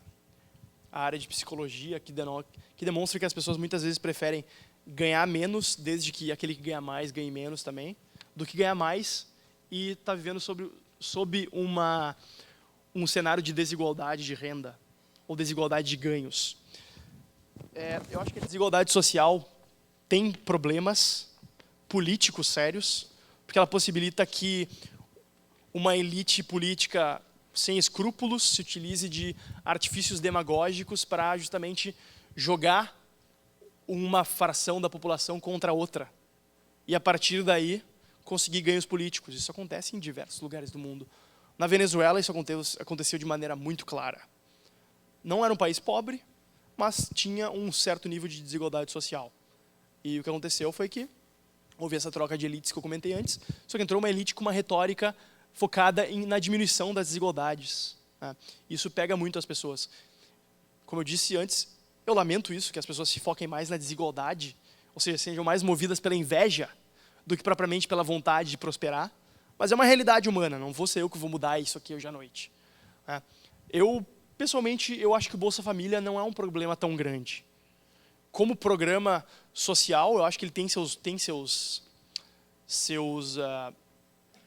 área de psicologia que demonstram que as pessoas muitas vezes preferem ganhar menos, desde que aquele que ganha mais ganhe menos também, do que ganhar mais e está vivendo sob um cenário de desigualdade de renda ou desigualdade de ganhos. Eu acho que a desigualdade social tem problemas políticos sérios, porque ela possibilita que uma elite política sem escrúpulos se utilize de artifícios demagógicos para justamente jogar uma fração da população contra a outra. E, a partir daí, conseguir ganhos políticos. Isso acontece em diversos lugares do mundo. Na Venezuela, isso aconteceu de maneira muito clara. Não era um país pobre, mas tinha um certo nível de desigualdade social. E o que aconteceu foi que houve essa troca de elites que eu comentei antes, só que entrou uma elite com uma retórica focada na diminuição das desigualdades. Isso pega muito as pessoas. Como eu disse antes, eu lamento isso, que as pessoas se foquem mais na desigualdade, ou seja, sejam mais movidas pela inveja do que propriamente pela vontade de prosperar. Mas é uma realidade humana, não vou ser eu que vou mudar isso aqui hoje à noite. Pessoalmente, eu acho que o Bolsa Família não é um problema tão grande. Como programa social, eu acho que ele tem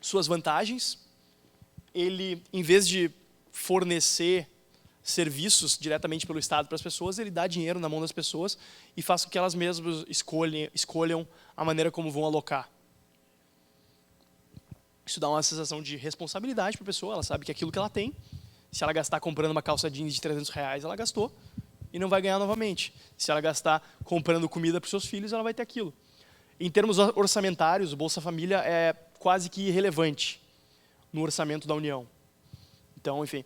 suas vantagens. Ele, em vez de fornecer serviços diretamente pelo Estado para as pessoas, ele dá dinheiro na mão das pessoas e faz com que elas mesmas escolham a maneira como vão alocar. Isso dá uma sensação de responsabilidade para a pessoa, ela sabe que aquilo que ela tem, se ela gastar comprando uma calça jeans de R$300, ela gastou e não vai ganhar novamente. Se ela gastar comprando comida para os seus filhos, ela vai ter aquilo. Em termos orçamentários, o Bolsa Família é quase que irrelevante no orçamento da União. Então, enfim,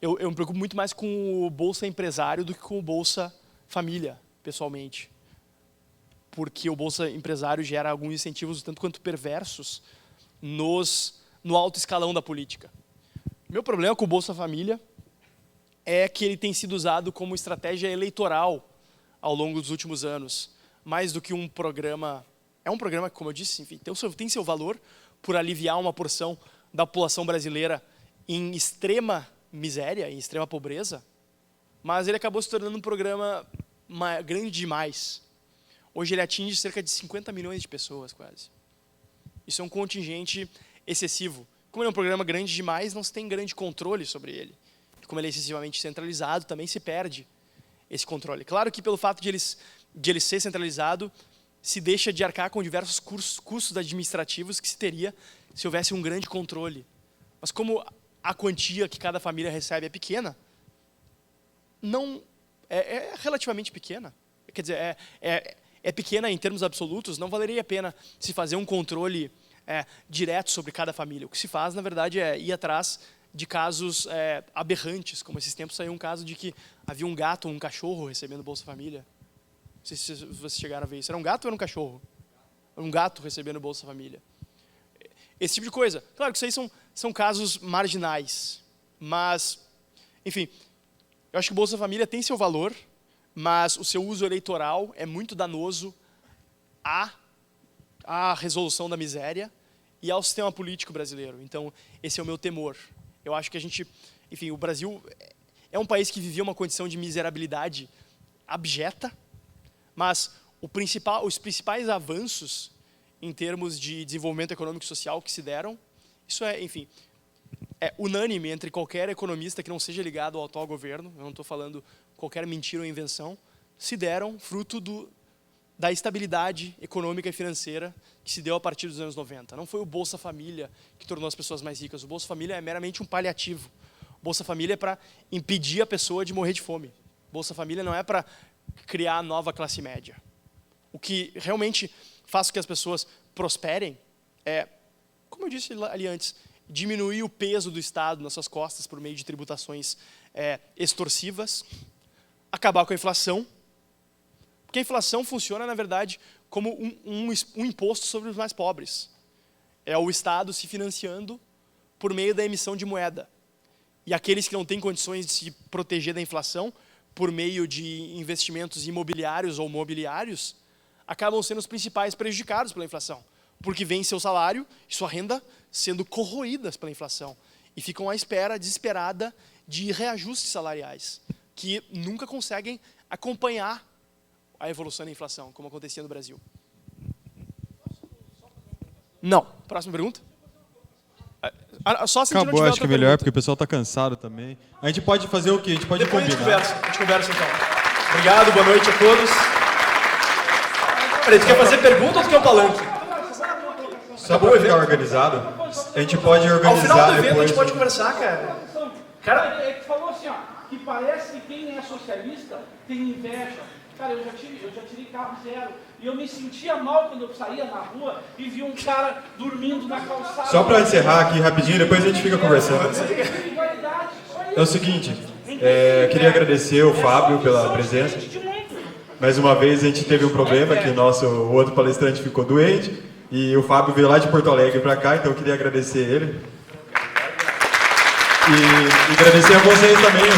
eu me preocupo muito mais com o Bolsa Empresário do que com o Bolsa Família, pessoalmente. Porque o Bolsa Empresário gera alguns incentivos tanto quanto perversos no alto escalão da política. Meu problema com o Bolsa Família é que ele tem sido usado como estratégia eleitoral ao longo dos últimos anos, mais do que um programa. É um programa que, como eu disse, enfim, tem seu valor por aliviar uma porção da população brasileira em extrema miséria, em extrema pobreza, mas ele acabou se tornando um programa grande demais. Hoje ele atinge cerca de 50 milhões de pessoas, quase. Isso é um contingente excessivo. Como ele é um programa grande demais, não se tem grande controle sobre ele. Como ele é excessivamente centralizado, também se perde esse controle. Claro que pelo fato de ele ser centralizado, se deixa de arcar com diversos custos administrativos que se teria se houvesse um grande controle. Mas como a quantia que cada família recebe é pequena, não é relativamente pequena. Quer dizer, é pequena em termos absolutos, não valeria a pena se fazer um controle direto sobre cada família. O que se faz, na verdade, é ir atrás de casos aberrantes, como esses tempos saiu um caso de que havia um gato ou um cachorro recebendo Bolsa Família. Não sei se vocês chegaram a ver isso. Era um gato ou era um cachorro? Era um gato recebendo Bolsa Família. Esse tipo de coisa. Claro que isso aí são casos marginais. Mas, enfim, eu acho que o Bolsa Família tem seu valor, mas o seu uso eleitoral é muito danoso à resolução da miséria e ao sistema político brasileiro. Então, esse é o meu temor. Eu acho que a gente... Enfim, o Brasil é um país que vivia uma condição de miserabilidade abjeta, mas os principais avanços em termos de desenvolvimento econômico e social que se deram, isso enfim, é unânime entre qualquer economista que não seja ligado ao atual governo, eu não estou falando qualquer mentira ou invenção, se deram fruto da estabilidade econômica e financeira que se deu a partir dos anos 90. Não foi o Bolsa Família que tornou as pessoas mais ricas. O Bolsa Família é meramente um paliativo. O Bolsa Família é para impedir a pessoa de morrer de fome. O Bolsa Família não é para criar a nova classe média. O que realmente faz com que as pessoas prosperem é, como eu disse ali antes, diminuir o peso do Estado nas suas costas por meio de tributações extorsivas, acabar com a inflação, porque a inflação funciona, na verdade, como um imposto sobre os mais pobres. É o Estado se financiando por meio da emissão de moeda. E aqueles que não têm condições de se proteger da inflação, por meio de investimentos imobiliários ou mobiliários, acabam sendo os principais prejudicados pela inflação, porque vem seu salário e sua renda sendo corroídas pela inflação e ficam à espera desesperada de reajustes salariais, que nunca conseguem acompanhar a evolução da inflação, como acontecia no Brasil. Não. Próxima pergunta? Só se acabou, acho que é melhor, porque o pessoal está cansado também. A gente pode fazer o quê? A gente pode Depois combinar. A gente conversa então. Obrigado, boa noite a todos. Peraí, tu quer fazer pergunta ou tu quer um palanque? Só para ficar organizado, a gente pode organizar. Ao final do evento depois, a gente pode conversar, cara. Cara, tu falou assim, ó, que parece que quem é socialista tem inveja. Cara, eu já tirei carro zero. E eu me sentia mal quando eu saía na rua e via um cara dormindo na calçada. Só para encerrar aqui rapidinho, depois a gente fica conversando. É o seguinte, queria agradecer o Fábio pela presença. Mais uma vez a gente teve um problema, que o outro palestrante ficou doente. E o Fábio veio lá de Porto Alegre para cá, então eu queria agradecer ele. E agradecer a vocês também.